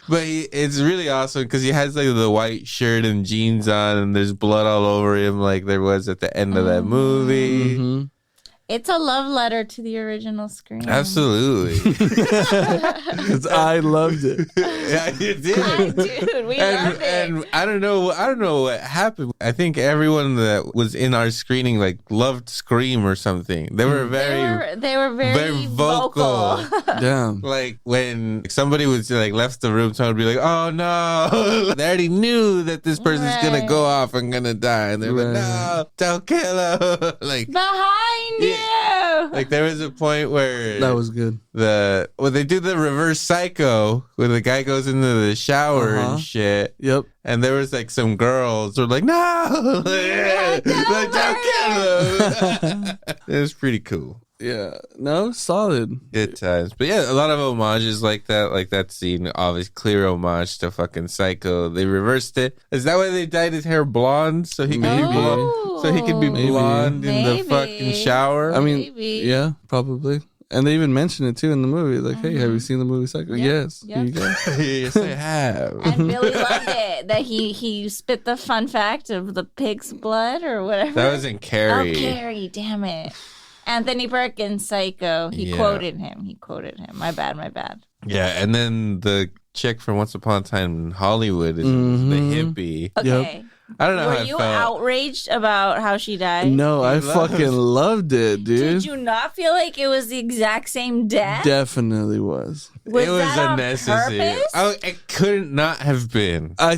But it's really awesome because he has like the white shirt and jeans on, and there's blood all over him like there was at the end of that movie. Mm-hmm. It's a love letter to the original Scream. Absolutely. Because I loved it. Yeah, you did. Dude, we loved it. And I don't know what happened. I think everyone that was in our screening like loved Scream or something. They were they were very vocal. Damn. Like when somebody was like left the room, someone would be like, "Oh no!" They already knew that this person's gonna go off and gonna die, and they're like, "No, don't kill her!" Like behind you. Like there was a point where That was good. they do the reverse psycho where the guy goes into the shower and shit. Yep. And there was like some girls who were like, "No, don't kill him." It was pretty cool. Yeah. No, solid. Good times. But yeah, a lot of homages like that scene, obviously clear homage to fucking Psycho. They reversed it. Is that why they dyed his hair blonde? So he could be blonde? So he could be blonde in the fucking shower? I mean, yeah, probably. And they even mention it too in the movie. Like, hey, have you seen the movie Psycho? Yes. Here you go. Yes, I have. And Billy loved it that he spit the fun fact of the pig's blood or whatever. That was in Carrie. Oh, Carrie, damn it. Anthony Perkins, Psycho. He quoted him. My bad. Yeah, and then the chick from Once Upon a Time in Hollywood is the hippie. Okay. Yep. I don't know how Were I you felt. outraged about how she died? No, I fucking loved it, dude. Did you not feel like it was the exact same death? Definitely was. It was that on unnecessary. purpose? Oh, it could not have been. I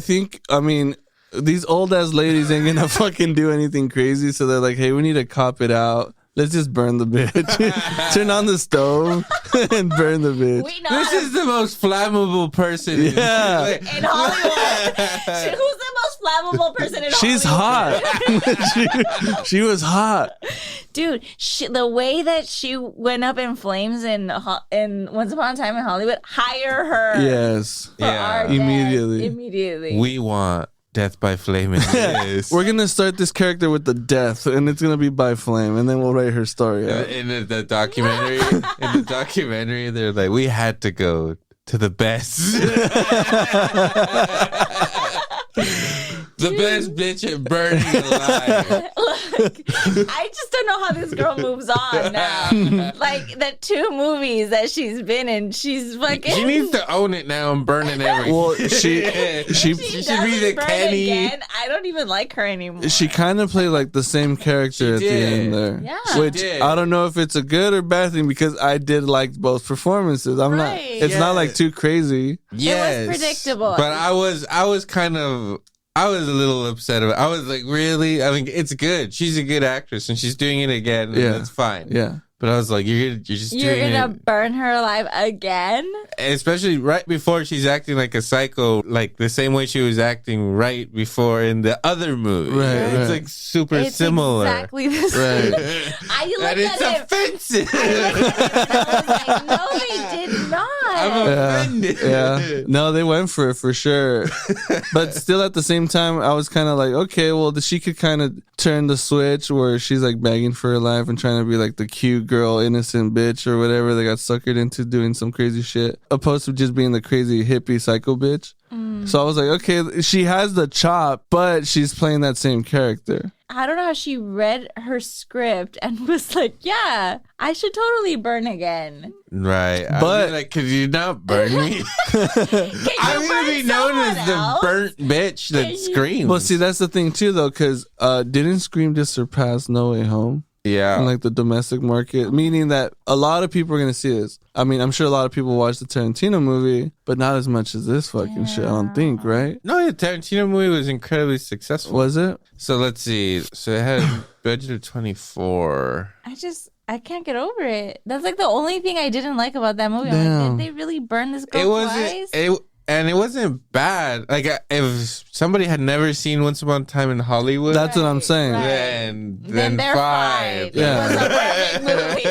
mean, these old ass ladies ain't gonna fucking do anything crazy, so they're like, hey, we need to cop it out. Let's just burn the bitch. Turn on the stove and burn the bitch. We know This is the most flammable person. Yeah. in Hollywood. Who's the most flammable person in She's Hollywood? hot. she was hot. Dude, the way that she went up in flames in Once Upon a Time in Hollywood, hire her. Yes. For our death. Immediately. We want death by flame in this. We're gonna start this character with the death, and it's gonna be by flame, and then we'll write her story out. In the documentary, they're like, we had to go to the best. The best bitch at burning alive. Look, I just don't know how this girl moves on now. Like the 2 movies that she's been in, she's fucking. She needs to own it now and burn it everything. Well, she should be the burn Kenny. again, I don't even like her anymore. She kind of played like the same character at the end there. Yeah. Which did. I don't know if it's a good or bad thing because I did like both performances. I'm not. Right. It's not like too crazy. Yes, It was predictable. But I was a little upset about it. I was like, really? I mean, it's good. She's a good actress and she's doing it again. And that's fine. Yeah. But I was like, you're gonna burn her alive again? Especially right before she's acting like a psycho, like the same way she was acting right before in the other movie. Right, It's right. like super It's similar. exactly the same. Right. I And looked it's at him. offensive. I was like, no, they did not. I'm offended. Yeah. No, they went for it for sure. But still at the same time, I was kind of like, okay, well, she could kind of turn the switch where she's like begging for her life and trying to be like the cute girl, innocent bitch or whatever they got suckered into doing some crazy shit, opposed to just being the crazy hippie psycho bitch. So I was like, okay, she has the chop, but she's playing that same character. I don't know how she read her script and was like, yeah, I should totally burn again. Right. But- like, could you not burn me? I'm going to be known as the burnt bitch that screams. Well, see, that's the thing too, though, because didn't Scream just surpass No Way Home? Yeah. In like the domestic market, meaning that a lot of people are going to see this. I mean, I'm sure a lot of people watch the Tarantino movie, but not as much as this fucking shit, I don't think, right? No, the Tarantino movie was incredibly successful. Was it? So let's see. So it had a budget of 24. I can't get over it. That's like the only thing I didn't like about that movie. I'm like, Damn. did they really burn this girl It twice? wasn't. And it wasn't bad. Like if somebody had never seen Once Upon a Time in Hollywood, That's what I'm saying. Right. then they're five. fine. Yeah. It was a perfect movie.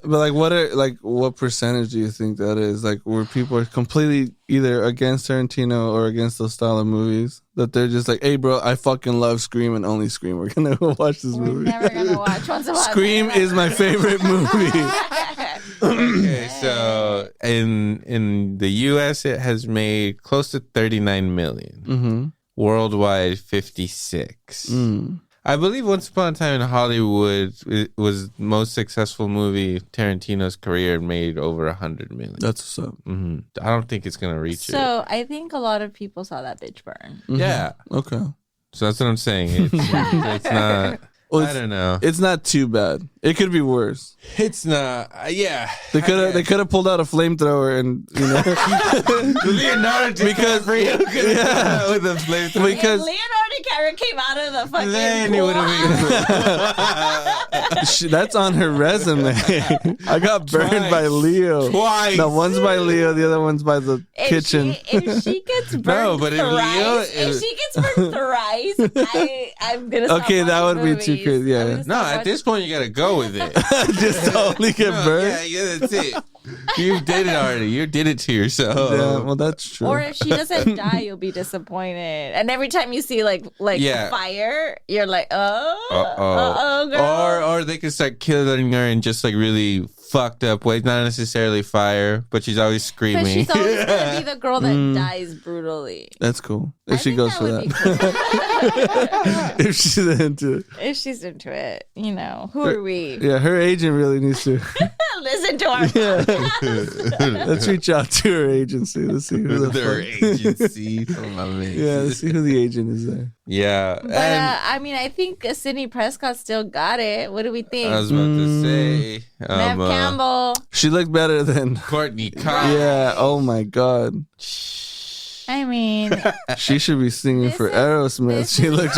But like, what percentage do you think that is? Like, where people are completely either against Tarantino or against those style of movies, that they're just like, hey, bro, I fucking love Scream and only Scream. We're gonna go watch this We're movie. never gonna watch Once Upon a Time. Scream is my favorite movie. Okay, so in the U.S. it has made close to 39 million. Mm-hmm. Worldwide, 56. Mm. I believe Once Upon a Time in Hollywood was the most successful movie Tarantino's career, and made over 100 million. That's what's up. I don't think it's gonna reach it. So I think a lot of people saw that bitch burn. Yeah, Okay. so that's what I'm saying. It's not. Well, I don't know. It's not too bad. It could be worse. It's not. Yeah, They could have pulled out a flamethrower and Leonardo DiCaprio could have with a flamethrower. because If Leonardo DiCaprio came out of the fucking Then it pool, would have been that's on her resume. I got burned by Leo. Twice. No, one's by Leo, the other one's by the if kitchen. if she gets burned No, but if thrice, Leo- if she gets burned thrice, I'm gonna stop Okay, that watching would be too movies. crazy, yeah. I'm gonna No, stop at watching- this point you gotta go with it. Just to only get burned. Yeah, that's it. You did it already. You did it to yourself. Yeah, well, that's true. Or if she doesn't die, you'll be disappointed. And every time you see like Yeah. fire, you're like, oh, girl. Or they could start killing her in just like really fucked up ways. Not necessarily fire, but she's always But screaming. she's always gonna be the girl that dies brutally. That's cool. I If she think goes for would that. be cool. If she's into it. If she's into it, who are we? Yeah, her agent really needs to. Listen to our podcast. Let's reach out to her agency. Let's see who the Their fuck. agency. Yeah, let's see who the agent is there. Yeah. But And I mean, I think Sidney Prescott still got it. What do we think? I was about to say, Nev Campbell. She looked better than. Courtney Cox. Yeah. Oh my God. I mean, She should be singing This for is- Aerosmith. this She is- looks.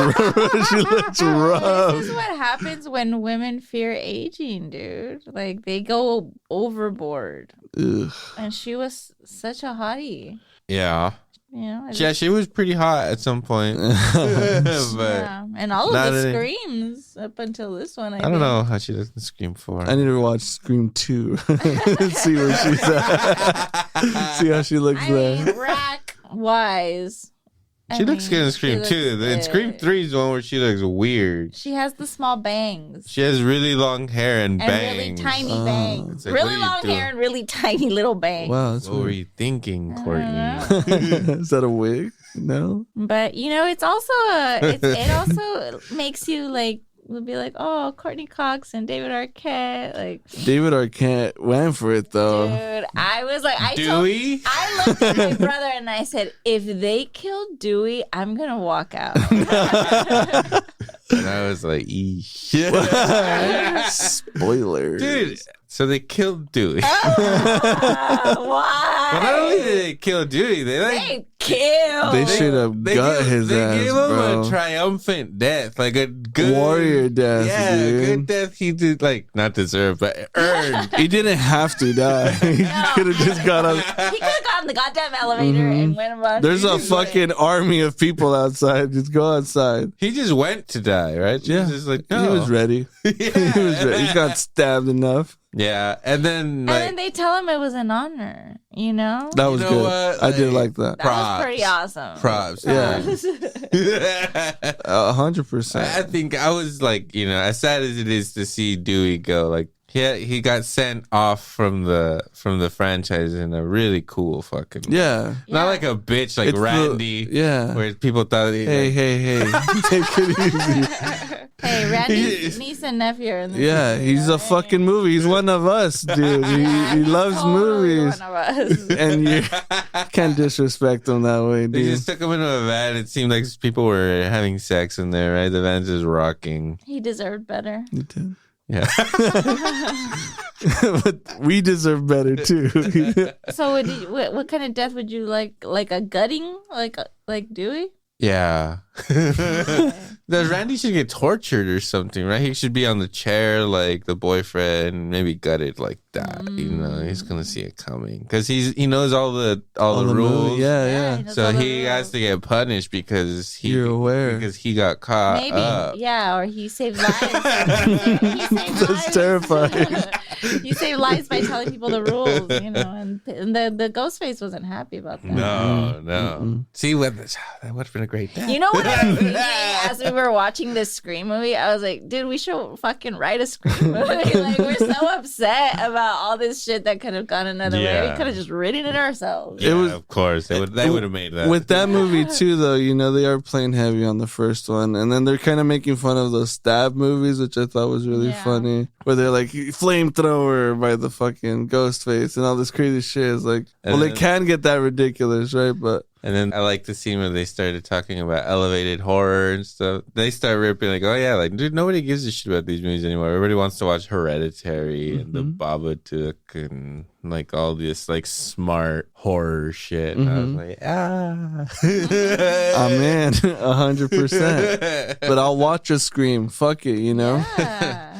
She looks rough. this is what happens when women fear aging, dude. Like they go overboard. Ugh. And she was such a hottie. Yeah. Yeah, She was pretty hot at some point. but yeah. And all Not of the any- screams up until this one. I I don't know how she doesn't scream for. I need to watch Scream 2. See where she's at. See how she looks I there. mean, rack wise. She looks good in Scream 2. In Scream 3 is the one where she looks weird. She has the small bangs. She has really long hair and bangs. really tiny bangs. It's like, what Really are you long doing? hair and really tiny little bangs. Wow, that's What were weird. you thinking, Courtney? Is that a wig? No? But it's also it also makes you like will be like, oh, Courtney Cox and David Arquette, like, David Arquette went for it, though. dude. I was like, I Dewey? looked at my brother and I said, if they kill Dewey, I'm gonna walk out. And I was like, eesh. Spoiler. Dude, so they killed Dewey. Why? But not only did they kill Dewey, They killed. They should have gut his they ass, gave him bro. a triumphant death, like a good Warrior death, yeah, dude. a good death. He did like not deserve, but earned. He didn't have to die. He could have just got on. He could have gotten the goddamn elevator and went about. There's a fucking army of people outside. Just go outside. He just went to die, right? She was just like, no. He was ready. Yeah. He was ready. He got stabbed enough. Yeah, and then And like, then they tell him it was an honor, you know? That was know good. what? I did Like, like that. That was pretty awesome. props. Yeah. Yeah. 100%. I think I was like, as sad as it is to see Dewey go, like he got sent off from the franchise in a really cool fucking way. Yeah. Not like a bitch like It's Randy. yeah. Where people thought Hey, take it easy. Hey, Randy's niece and nephew are in the Yeah, movie, he's a right? fucking movie. He's one of us, dude. He loves Totally movies. one of us. And you can't disrespect him that way, They dude. just took him into a van. It seemed like people were having sex in there, right? The van's just rocking. He deserved better. You did. Yeah. But we deserve better too. So what kind of death would you like? Like a gutting? Like Dewey? Yeah. The Randy should get tortured or something, right? He should be on the chair like the boyfriend, maybe gutted like that. He's gonna see it coming because he knows all the rules. Yeah. knows So all the he has rules. to get punished because You're aware. because he got caught Maybe, up. yeah, or he saved lives. He saved That's lives. terrifying. He saved lives by telling people the rules, and the Ghostface wasn't happy about that. No. See, that would have been a great death. You know what I was thinking as we were watching this Scream movie? I was like, dude, we should fucking write a Scream movie. Like, we're so upset about all this shit that could have gone another way. Yeah. We could have just written it ourselves. Yeah, It was- of course they would have made that. With that movie too, though, they are playing heavy on the first one, and then they're kind of making fun of those stab movies, which I thought was really Yeah. funny. Where they're like flamethrower by the fucking Ghostface and all this crazy shit. It's like, well, it can get that ridiculous, right? But And then I like the scene where they started talking about elevated horror and stuff. They start ripping like, oh yeah, like dude, nobody gives a shit about these movies anymore. Everybody wants to watch Hereditary and the Babadook and like all this like smart horror shit. And I was like, I'm in 100%. But I'll watch a Scream. Fuck it, Yeah.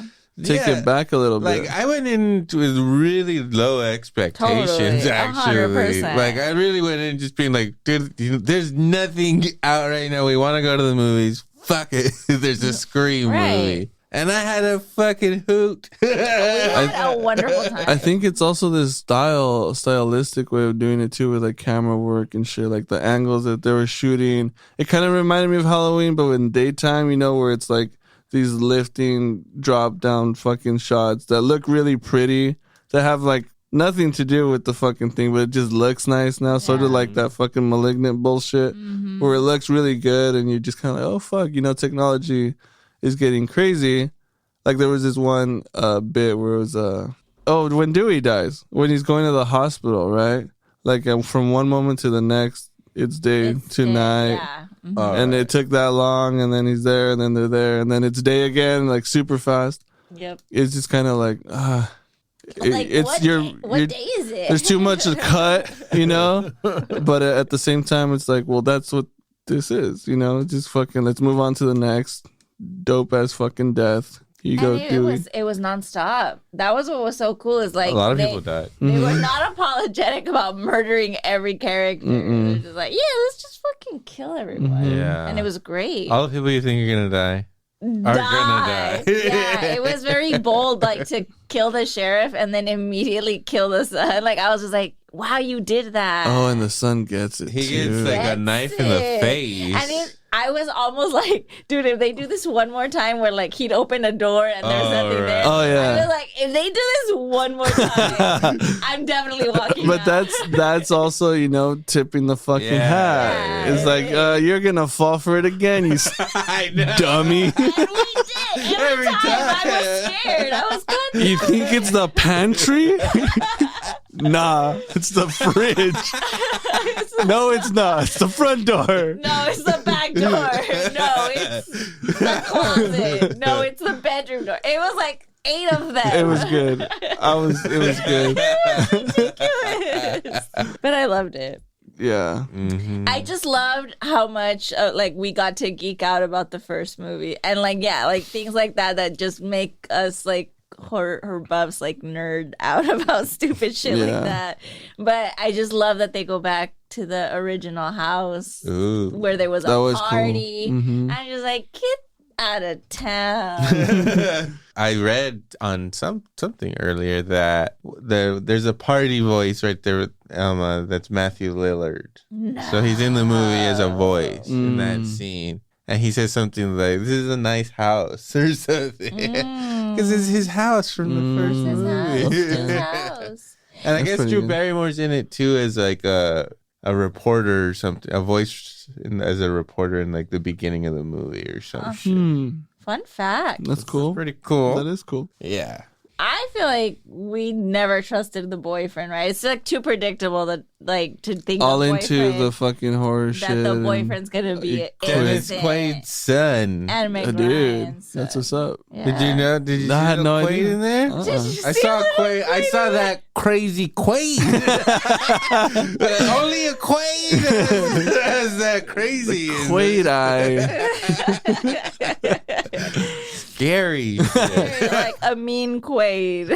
Take Yeah. it back a little Like bit. I went in with really low expectations. Totally, Actually, 100%. like I really went in just being like, dude, there's nothing out right now. We want to go to the movies. Fuck it. There's a Scream Right. movie, and I had a fucking hoot. We had a wonderful time. I think it's also this stylistic way of doing it too, with like camera work and shit, like the angles that they were shooting. It kind of reminded me of Halloween, but in daytime, where it's like these lifting, drop down fucking shots that look really pretty, that have like nothing to do with the fucking thing, but it just looks nice now. Sort of like that fucking Malignant bullshit, where it looks really good, and you're just kind of like, oh fuck, technology is getting crazy. Like there was this one bit where it was when Dewey dies, when he's going to the hospital, right? Like from one moment to the next, it's day It's to good, night. Yeah. Mhm. And it took that long, and then he's there, and then they're there, and then it's day again, like super fast. Yep. It's just kind of like, Like, it's what day is it? there's too much to cut, but at the same time, it's like, well, that's what this is, just fucking, let's move on to the next dope ass fucking death. You go, And it Dewey. was nonstop. That was what was so cool. Is like A lot of they- people died. They were not apologetic about murdering every character. They're just like, yeah, let's just fucking kill everyone. Yeah, And it was great. all the people you think are gonna die are gonna die. Yeah, it was very bold, like to kill the sheriff and then immediately kill the son. Like I was just like, wow, you did that. Oh, and the son gets it He too. gets like a Gets knife in the it. face. And I was almost like, dude, if they do this one more time where like he'd open a door and there's Oh, nothing right. there. Oh, yeah. I was like, if they do this one more time, I'm definitely walking But out. that's also, tipping the fucking Yeah. hat. It's like, you're gonna fall for it again, you I know. dummy. And we did. Every time. I was scared. I was good. You think it's the pantry? Nah, it's the fridge. No, it's not. It's the front door. No, it's the back door. No, it's the closet. No, it's the bedroom door. It was like 8 of them. It was good. It was good. Ridiculous. But I loved it. Yeah. I just loved how much we got to geek out about the first movie, and things like that just make us like horror buffs like nerd out about stupid shit Yeah. like that. But I just love that they go back to the original house Ooh. where there was a That was cool. party. Mhm. And I'm just like, get out of town. I read on something earlier that there's a party voice right there. That's Matthew Lillard. No. So he's in the movie as a voice in that scene, and he says something like, "This is a nice house" or something, because it's his house from the first movie. His house. And I That's guess pretty Drew good. Barrymore's in it too as like a reporter or something, a voice as a reporter in like the beginning of the movie or some shit. Fun fact. That's cool. Pretty cool. That is cool. Yeah. I feel like we never trusted the boyfriend, right? It's like too predictable that like to think All the into boyfriend- the fucking horror that shit. the and- boyfriend's gonna be Dennis innocent Quaid's son. and Meg Dude, Ryan's son. that's what's up. Yeah. Did you know? Did you I see had the no Quaid idea. in there? Uh-uh. Did you I see saw little Quaid. I saw that crazy Quaid. Only a Quaid has that crazy. Quaid eye. Scary. shit. Like a mean Quaid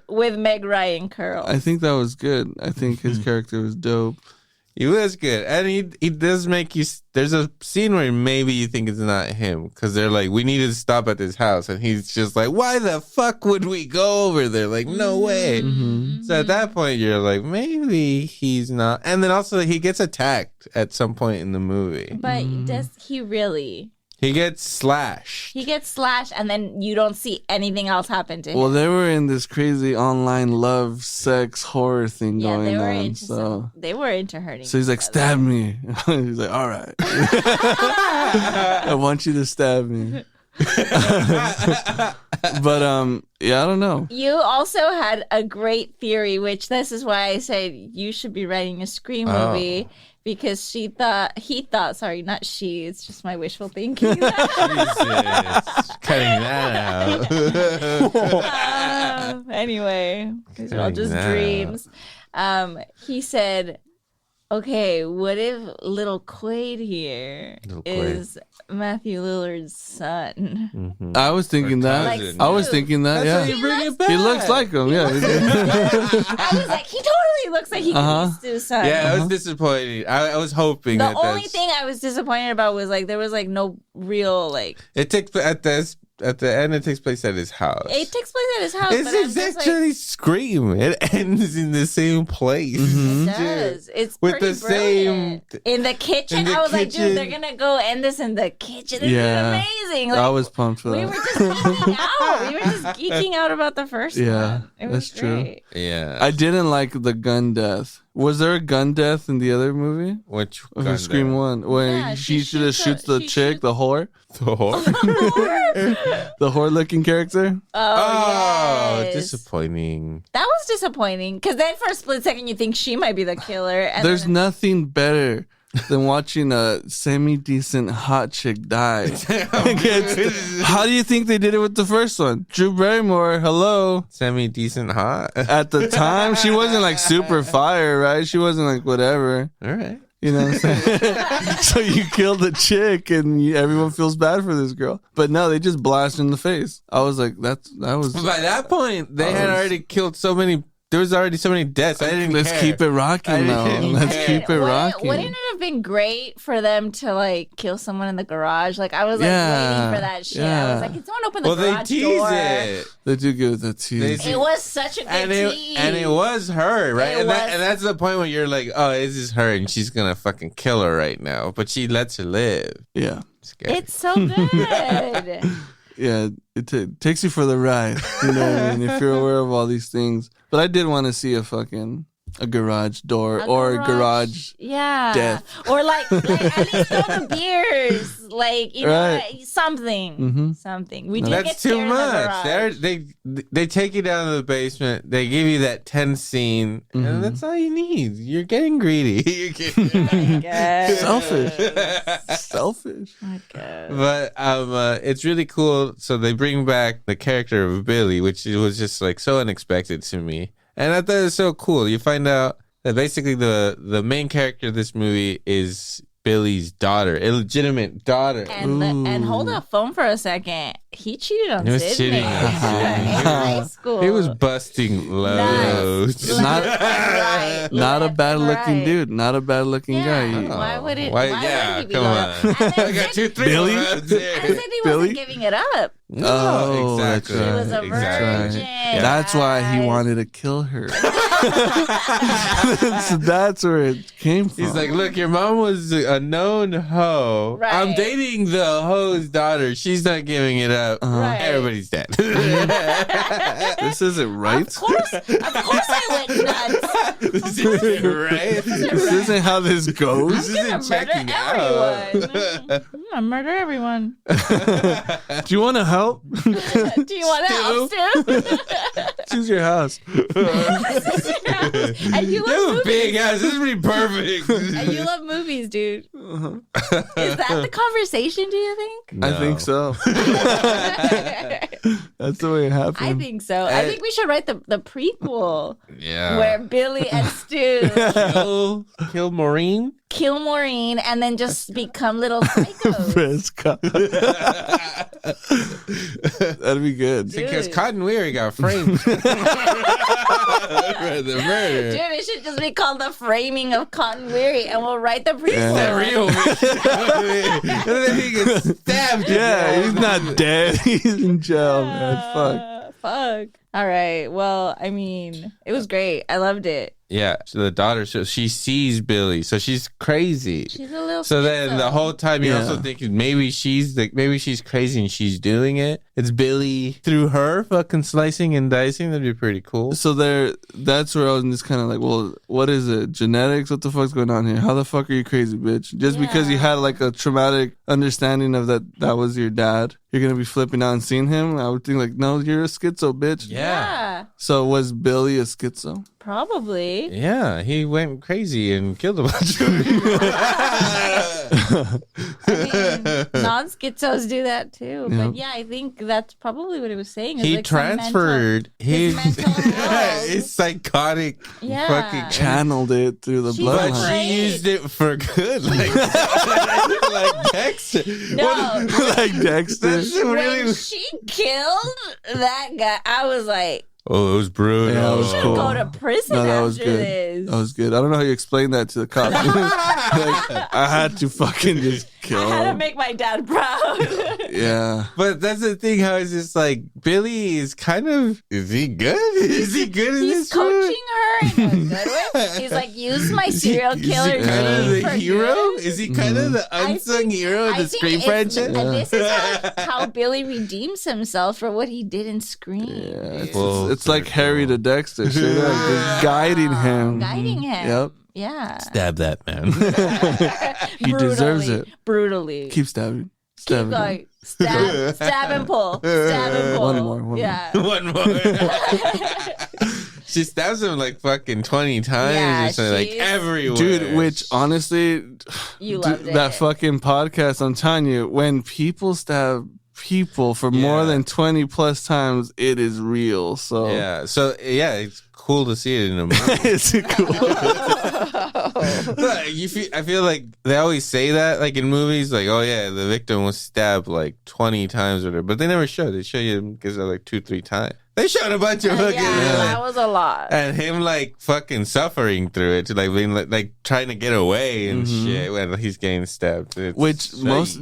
with Meg Ryan curls. I think that was good. I think his character was dope. He was good, and he does make you. There's a scene where maybe you think it's not him because they're like, "We need to stop at this house," and he's just like, "Why the fuck would we go over there? Like, no way." So at that point, you're like, maybe he's not. And then also, he gets attacked at some point in the movie. But does he really? He gets slashed. He gets slashed, and then you don't see anything else happen to him. Well, they were in this crazy online love, sex, horror thing yeah, going they were on. into So, they were into hurting. so he's like, each stab me. He's like, all right. I want you to stab me. But yeah, I don't know. You also had a great theory, which this is why I said you should be writing a Scream movie because he thought, sorry, not she, it's just my wishful thinking. Jesus. Cutting that out. Anyway, these are all just Cutting that dreams. He said, okay, what if little Quaid here Little Quaid. is Matthew Lillard's son? I was thinking that. cousin. I was thinking that, That's yeah. how you bring it back. He looks like him, yeah. I was like, he totally looks like he could be Stu's son. Yeah, I was disappointed. I was hoping The that only that's... thing I was disappointed about was like there was like no real like It takes at the end. It takes place at his house. it takes place at his house. but I'm It's just actually Scream. It ends in the same place. like, it does. It's With pretty the same- brilliant. In the kitchen. in the I was like, kitchen. dude, they're gonna go end this in the kitchen. This Yeah. is amazing. Like, I was pumped for we that. were just geeking out. We were just geeking out about the first Yeah, one. It was that's true. great. Yeah. I didn't like the gun death. Was there a gun death in the other movie? Which Of gun Scream there? 1? When Yeah, she she just shoots the she chick, shoots- the whore? Thor? The whore looking character? Oh, yes. disappointing. That was disappointing because then for a split second you think she might be the killer. And There's then nothing better than watching a semi-decent hot chick die. How do you think they did it with the first one? Drew Barrymore, hello. Semi-decent hot. At the time, she wasn't like super fire, right? She wasn't like whatever. All right. You know what I'm saying? So you kill the chick and everyone feels bad for this girl. But no, they just blast her in the face. I was like, that was... By that point, they had already killed so many. There was already so many deaths. I didn't Let's care. keep it rocking I now. didn't Let's care. keep it rocking. Wouldn't it have been great for them to like kill someone in the garage? Like I was like Yeah, waiting for that shit. I yeah. was like, can someone open the Well, they garage tease door? it. They do give that tease. They- It was such a good tease. And it was her, right? It And, was. and that's the point where you're like, oh, this is her, and she's gonna fucking kill her right now. But she lets her live. Yeah. Scary. It's so good. Yeah, it takes you for the ride. You know what I mean? If you're aware of all these things. But I did want to see a garage door or a garage. Yeah. death. Or like at least throw the beers. Like, you know, Right. something. Mhm. Something. We did get That's scared too in the much. garage. They take you down to the basement. They give you that tense scene, and that's all you need. You're getting greedy. You're getting... Yes. Selfish. I guess. But it's really cool. So they bring back the character of Billy, which was just like so unexpected to me, and I thought it was so cool. You find out that basically the main character of this movie is Billy's daughter, illegitimate daughter. And hold the phone for a second. He cheated on He was Sydney cheating on Sydney. in high school. He was busting loads. Nice. Not- Right. Not a Left bad and looking right. dude. Not a bad looking Yeah. guy. Why would it? Why? Why Yeah, would he be come loyal? on. And then I got Sydney- 2-3 Billy? rounds and there. Sydney Billy? wasn't giving it up. No, Oh, exactly. that's She was a right. virgin. Exactly. That's why he guys. wanted to kill her. So that's where it came from. He's like, look, your mom was a known hoe. Right. I'm dating the hoe's daughter. She's not giving it up. Right. Everybody's dead. this isn't right. Of course I went nuts. This isn't right. This isn't how this goes. This I'm gonna isn't murder checking out. everyone. I'm gonna murder everyone. Do you want to help? Do you want to help, Stu? Choose your house. And you You love have a movies. big house. This is pretty perfect. And you love movies, dude. Is that the conversation, do you think? I think so. That's the way it happened. I think so. I think we should write the prequel Yeah. where Billy and Stu Kill Maureen. kill Maureen and then just become little psychos. Prescott. That'd be good. Because Dude. Cotton Weary got framed for the murder. Dude, it should just be called The Framing of Cotton Weary and we'll write the prequel. Yeah. Real and then he gets stabbed. to Yeah, death. he's not dead. He's in jail, man. Fuck. Fuck. All right. Well, I mean, it was great. I loved it. Yeah. So the daughter, so she sees Billy, so she's crazy. She's a little So then the whole time you're Yeah. also thinking maybe she's crazy and she's doing it. It's Billy through her fucking slicing and dicing. That'd be pretty cool. So that's where I was just kind of like, well, what is it? Genetics? What the fuck's going on here? How the fuck are you crazy, bitch? Just because you Yeah. had like a traumatic understanding of that was your dad, you're gonna be flipping out and seeing him? I would think like, no, you're a schizo, bitch. Yeah, So was Billy a schizo? probably. Yeah, he went crazy and killed a bunch of people. Non-schizos do that too. Yeah. But yeah, I think that's probably what it was saying. is He like some transferred his mental world. his psychotic Yeah. fucking Channeled it through the She- But bloodline. Right. she used it for good, like Dexter. No. Like Dexter. That's really. When she killed that guy, I was like, Oh, it was brutal. Yeah, it was "Should cool. go to prison No, that after was good. this." That was good. I don't know how you explain that to the cops. Like, I had to fucking just kill I had to him. make my dad proud. Yeah. But that's the thing. How it's just like Billy is kind of. Is he good? Is he good in He's this movie? coaching her in a good way. He's like, use my serial killer Is he kind of name the for hero? good. Is he kind of the I unsung think- hero of I the think Scream it's- franchise? And this is how Billy redeems himself for what he did in Scream. Yeah, Full it's like Harry to Dexter. Straight up, just guiding him. Guiding him. Yep. Yeah. Stab that man. He deserves it. Brutally. Keep stabbing. Keep Stabbing. going. Stab and pull. Stab and pull. One more. Yeah. One more. She stabs him like fucking 20 times Yeah, or something, like she's- everywhere. Dude, which honestly, You loved that it. fucking podcast, I'm telling you, when people stab people for more Yeah. than 20 plus times, it is real. So Yeah. So, yeah, it's cool to see it in a movie. it's cool. I feel like they always say that, like in movies, like, oh yeah, the victim was stabbed like 20 times or whatever, but they never show. They show you because they're like 2-3 times. They showed a bunch of Yeah, fucking that was a lot. and him like fucking suffering through it, like being like trying to get away and shit when he's getting stabbed. It's Which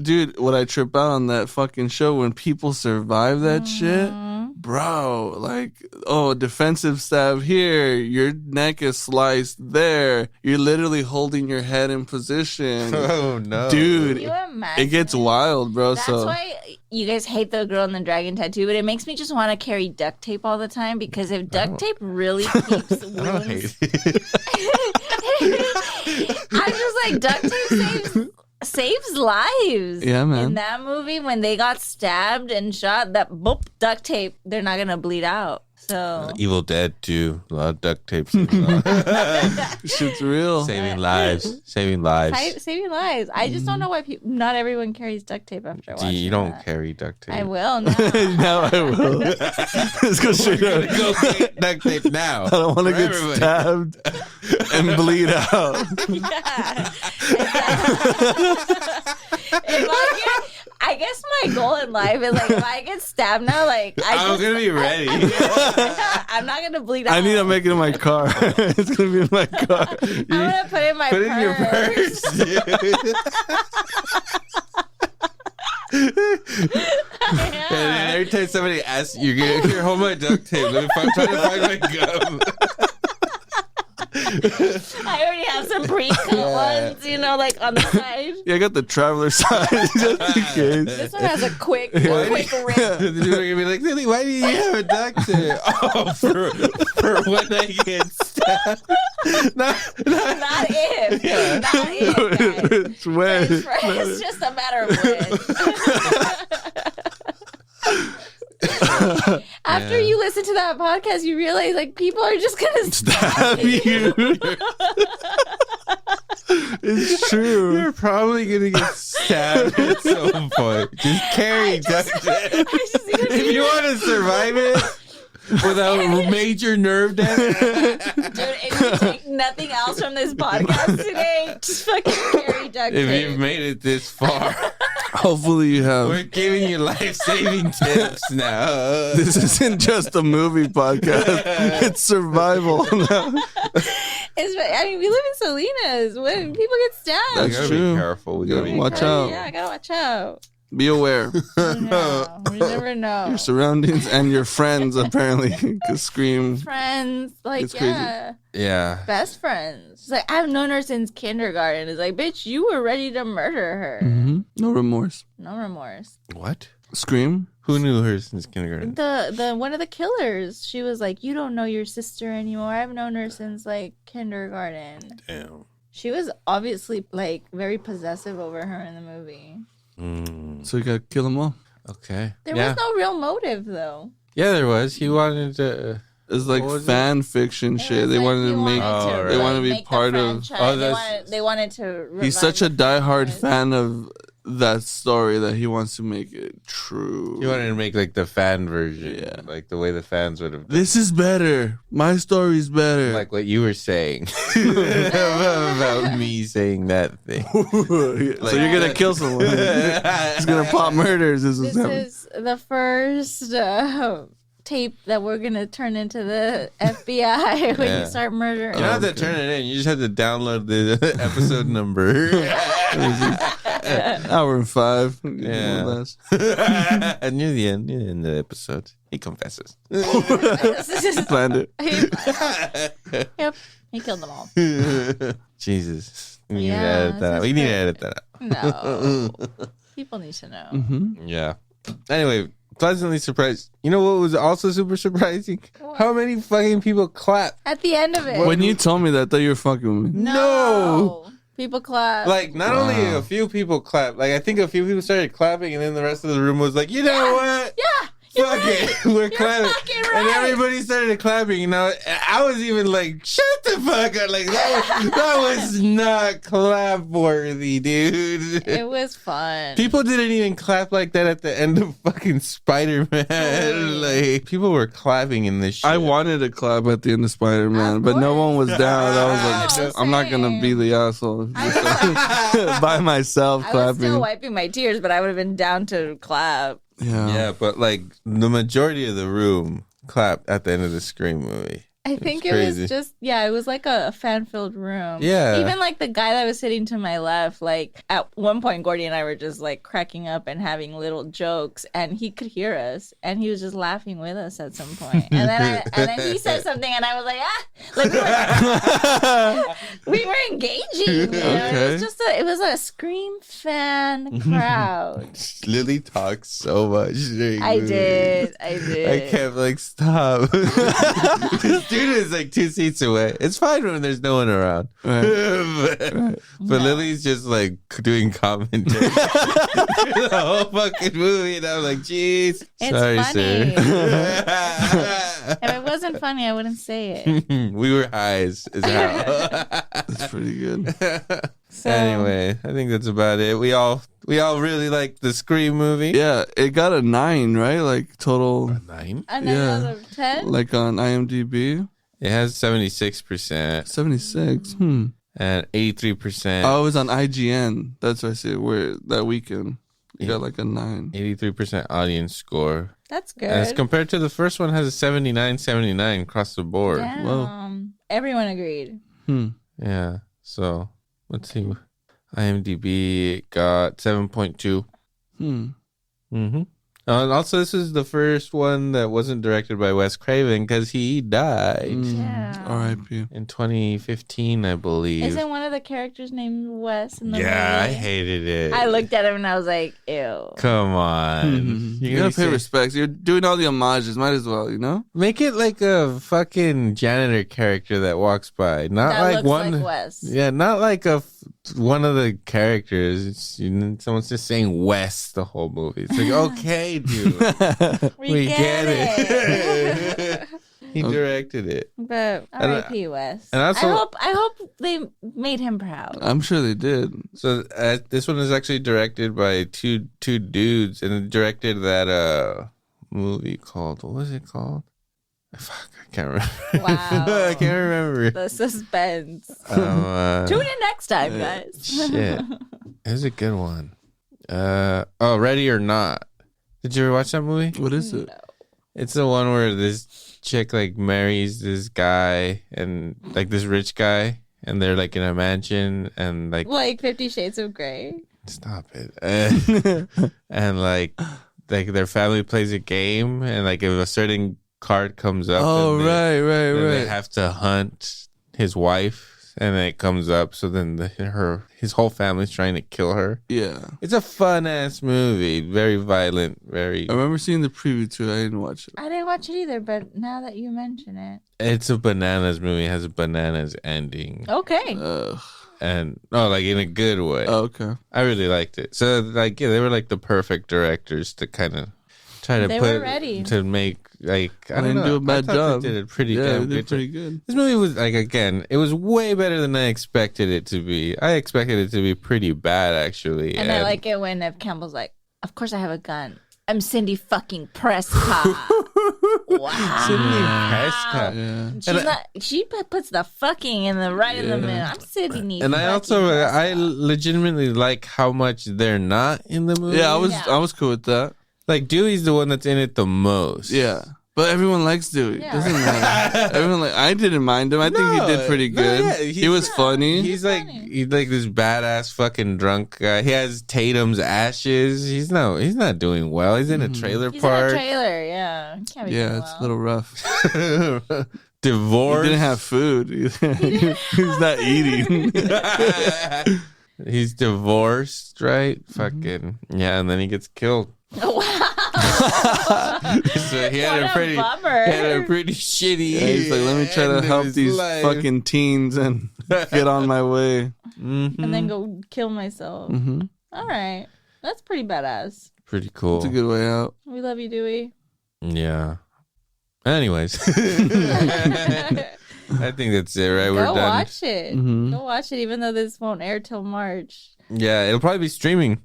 dude, what I trip out on that fucking show when people survive that shit, bro, like, oh, defensive stab here, your neck is sliced there, you're literally holding your head in position. oh no, Dude, Can you imagine? it gets wild, bro. That's so why you guys hate the girl in the dragon tattoo, but it makes me just want to carry duct tape all the time because if duct tape really keeps I don't wounds, hate it. I'm just like duct tape saves lives. Yeah, man. In that movie, when they got stabbed and shot, that boop duct tape, they're not gonna bleed out. So Evil Dead too. A lot of duct tape shit's real. saving lives. Saving lives. saving lives. I just don't know why not everyone carries duct tape after watching. You don't that. carry duct tape. I will now. Now I will. Let's go straight up. Go get duct tape now. I don't want to For get everybody. stabbed and bleed out. Yeah. If I I guess my goal in life is like if I get stabbed now, like I'm gonna be ready. I'm not gonna bleed out. I need to make it in my car. It's gonna be in my car. I'm gonna put it in my Put purse. it in your purse, dude. Yeah. And then every time somebody asks, you're gonna here, hold my duct tape. Let me try to find my gum. I already have some pre-cut ones, you know, like on the side. Yeah, I got the traveler size just in case. This one has a quick rip. The dude are gonna be like, Lily, why do you have a duct tape? Oh, for when I get stabbed. Not if. Yeah. Not if, guys. It's when. It's just a matter of when. After you listen to that podcast, you realize like people are just gonna Stab you. It's true. You're probably gonna get stabbed at some point. Just carry duct tape. If you want to survive it without major nerve damage. Dude, if you take nothing else from this podcast today, just fucking carry duct If tape. you've made it this far, Hopefully you have. we're giving you life-saving tips now. This isn't just a movie podcast. It's survival. I mean, we live in Salinas. When people get stabbed, We That's gotta true. be careful. We gotta be Watch careful. out. Yeah, I gotta watch out. Be aware. No, we never know. Your surroundings and your friends apparently could scream. Friends, like, It's crazy. yeah, Yeah. best friends. It's like, I've known her since kindergarten. It's like, bitch, you were ready to murder her. No remorse. No remorse. What? Scream. Who knew her since kindergarten? The one of the killers, she was like, you don't know your sister anymore. I've known her since like kindergarten. Damn. She was obviously like very possessive over her in the movie. So you gotta kill them all. Okay. There yeah. was no real motive though. Yeah, there was. He wanted to. It's like What was fan fiction It shit. was They like wanted he to make. right. They want to be make the part of. franchise. Oh, They wanted to. He's revive such a the diehard franchise. fan of that story that he wants to make it true. He wanted to make like the fan version. Yeah. Like the way the fans would have. This is better. My story's better. Like what you were saying about me saying that thing. so you're gonna kill someone. He's gonna pop murders. This This is the first tape that we're gonna turn into the FBI when Yeah. you start murdering. You don't have to turn it in. You just have to download the episode number. hour and 5. Yeah. More or less. And near the end of the episode, he confesses. Planned it. Yep, he killed them all. Jesus. We need to Yeah, edit that out. this We is need to great. edit that out. No, people need to know. Yeah. Anyway, pleasantly surprised. You know what was also super surprising? What? How many fucking people clap? At the end of it, When you told me that, I thought you were fucking with me. No. people clap. Like, not only a few people clapped, like, I think a few people started clapping, and then the rest of the room was like, you know what? yeah, Fuck it. We're clapping. fucking And right. everybody started clapping. You know, I was even like, shut the fuck up. Like, that was not clap worthy, dude. it was fun. People didn't even clap like that at the end of fucking Spider-Man. Like, people were clapping in this shit. I wanted to clap at the end of Spider-Man, Of but no course. one was down. I was No, like, I'm not gonna be same. the asshole by myself I was clapping. still wiping my tears, but I would have been down to clap. Yeah, but like the majority of the room clapped at the end of the Scream movie. I think it crazy. was just, it was like a fan-filled room. Yeah. Even like the guy that was sitting to my left, like at one point, Gordy and I were just like cracking up and having little jokes, and he could hear us, and he was just laughing with us at some point. And then he said something, and I was like, like we were engaging. You know? Okay. It was a Scream fan crowd. Lily talks so much during I movies. did. I kept like, stop. This dude is like 2 seats away. It's fine when there's no one around. But Lily's just like doing commentary the whole fucking movie, and I'm like, jeez. It's Sorry, funny. sir. If it wasn't funny, I wouldn't say it. We were highs, is how. That's pretty good. So, Anyway, I think that's about it. We all really like the Scream movie. Yeah, it got a 9, right? Like total, 9. a 9 Yeah. out of 10. like on IMDb, It has 76% 76. and 83%. Oh, it was on IGN. That's what I see. Where that weekend. It got like a 9. 83% audience score. That's good. As compared to the first one, has a 79 across the board. Damn. Whoa. Everyone agreed. Yeah. So let's see. IMDb got 7.2. Mm-hmm. And also, this is the first one that wasn't directed by Wes Craven because he died Yeah. R.I.P. in 2015, I believe. Isn't one of the characters named Wes in the Yeah, I movie? hated it. I looked at him and I was like, ew. Come on. You gotta pay respects. You're doing all the homages. Might as well, you know? Make it like a fucking janitor character that walks by. Not That like looks one. like Wes. Yeah, not like one of the characters. It's, someone's just saying Wes the whole movie. It's like, okay, dude. We get it. He directed it. But R.I.P. Wes. and also- I hope they made him proud. I'm sure they did. So this one is actually directed by two dudes, and it directed that movie called, what was it called? Fuck, I can't remember. Wow. I can't remember. The suspense. Tune in next time, guys. Shit, it was a good one. Ready or Not. Did you ever watch that movie? What is it? It's the one where this chick like marries this guy and like this rich guy, and they're like in a mansion and like 50 Shades of Grey. stop it. And like their family plays a game, and like if a certain card comes up, Oh, and right. they have to hunt his wife, and then it comes up. So then his whole family's trying to kill her. Yeah. It's a fun ass movie, very violent, very. I remember seeing the preview to it. I didn't watch it. I didn't watch it either, but now that you mention it. It's a bananas movie. It has a bananas ending. Okay. And like in a good way. Oh, okay. I really liked it. So like, yeah, they were like the perfect directors to kind of try to They put were ready. to make like I don't They didn't know. do a bad I thought job. They did a pretty Yeah, damn they good did pretty job. good. This movie was like, again, it was way better than I expected it to be. I expected it to be pretty bad actually. And I like it when Nev Campbell's like, of course I have a gun. I'm Cindy fucking Prescott. Wow. Sydney Prescott. Yeah. She puts the fucking in the right in the middle. I'm Sydney. And I also fucking I Prescott. legitimately like how much they're not in the movie. Yeah, Yeah. I was cool with that. Like Dewey's the one that's in it the most. Yeah. But everyone likes Dewey. Yeah. Doesn't matter. Everyone I didn't mind him. I think he did pretty No, good. yeah, he was funny. He's like this badass fucking drunk guy. He has Tatum's ashes. He's not doing well. He's in a trailer He's park. in a trailer, yeah. Can't be Yeah, doing it's well. a little rough. Divorced. He didn't have food. He's not eating. He's divorced, right? Fucking yeah, and then he gets killed. So he had What a pretty, bummer. he had a pretty shitty. Yeah, he's like, let me try end to of help his these life. fucking teens and get on my way. And then go kill myself. Mm-hmm. All right. That's pretty badass. Pretty cool. It's a good way out. We love you, Dewey. Yeah. Anyways, I think that's it, right? We're Go done. watch it. Mhm. Go watch it, even though this won't air till March. Yeah, it'll probably be streaming.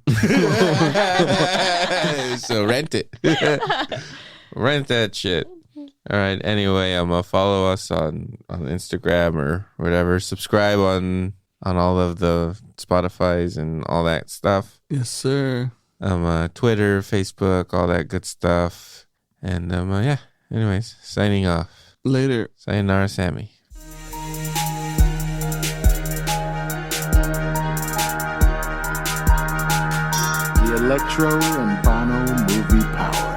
So rent it. Rent that shit. All right. Anyway, follow us on Instagram or whatever. Subscribe on all of the Spotify's and all that stuff. Yes, sir. Twitter, Facebook, all that good stuff. And yeah. Anyways, signing off. Later. Sayonara, Sammy. The Electro and Bono Movie Power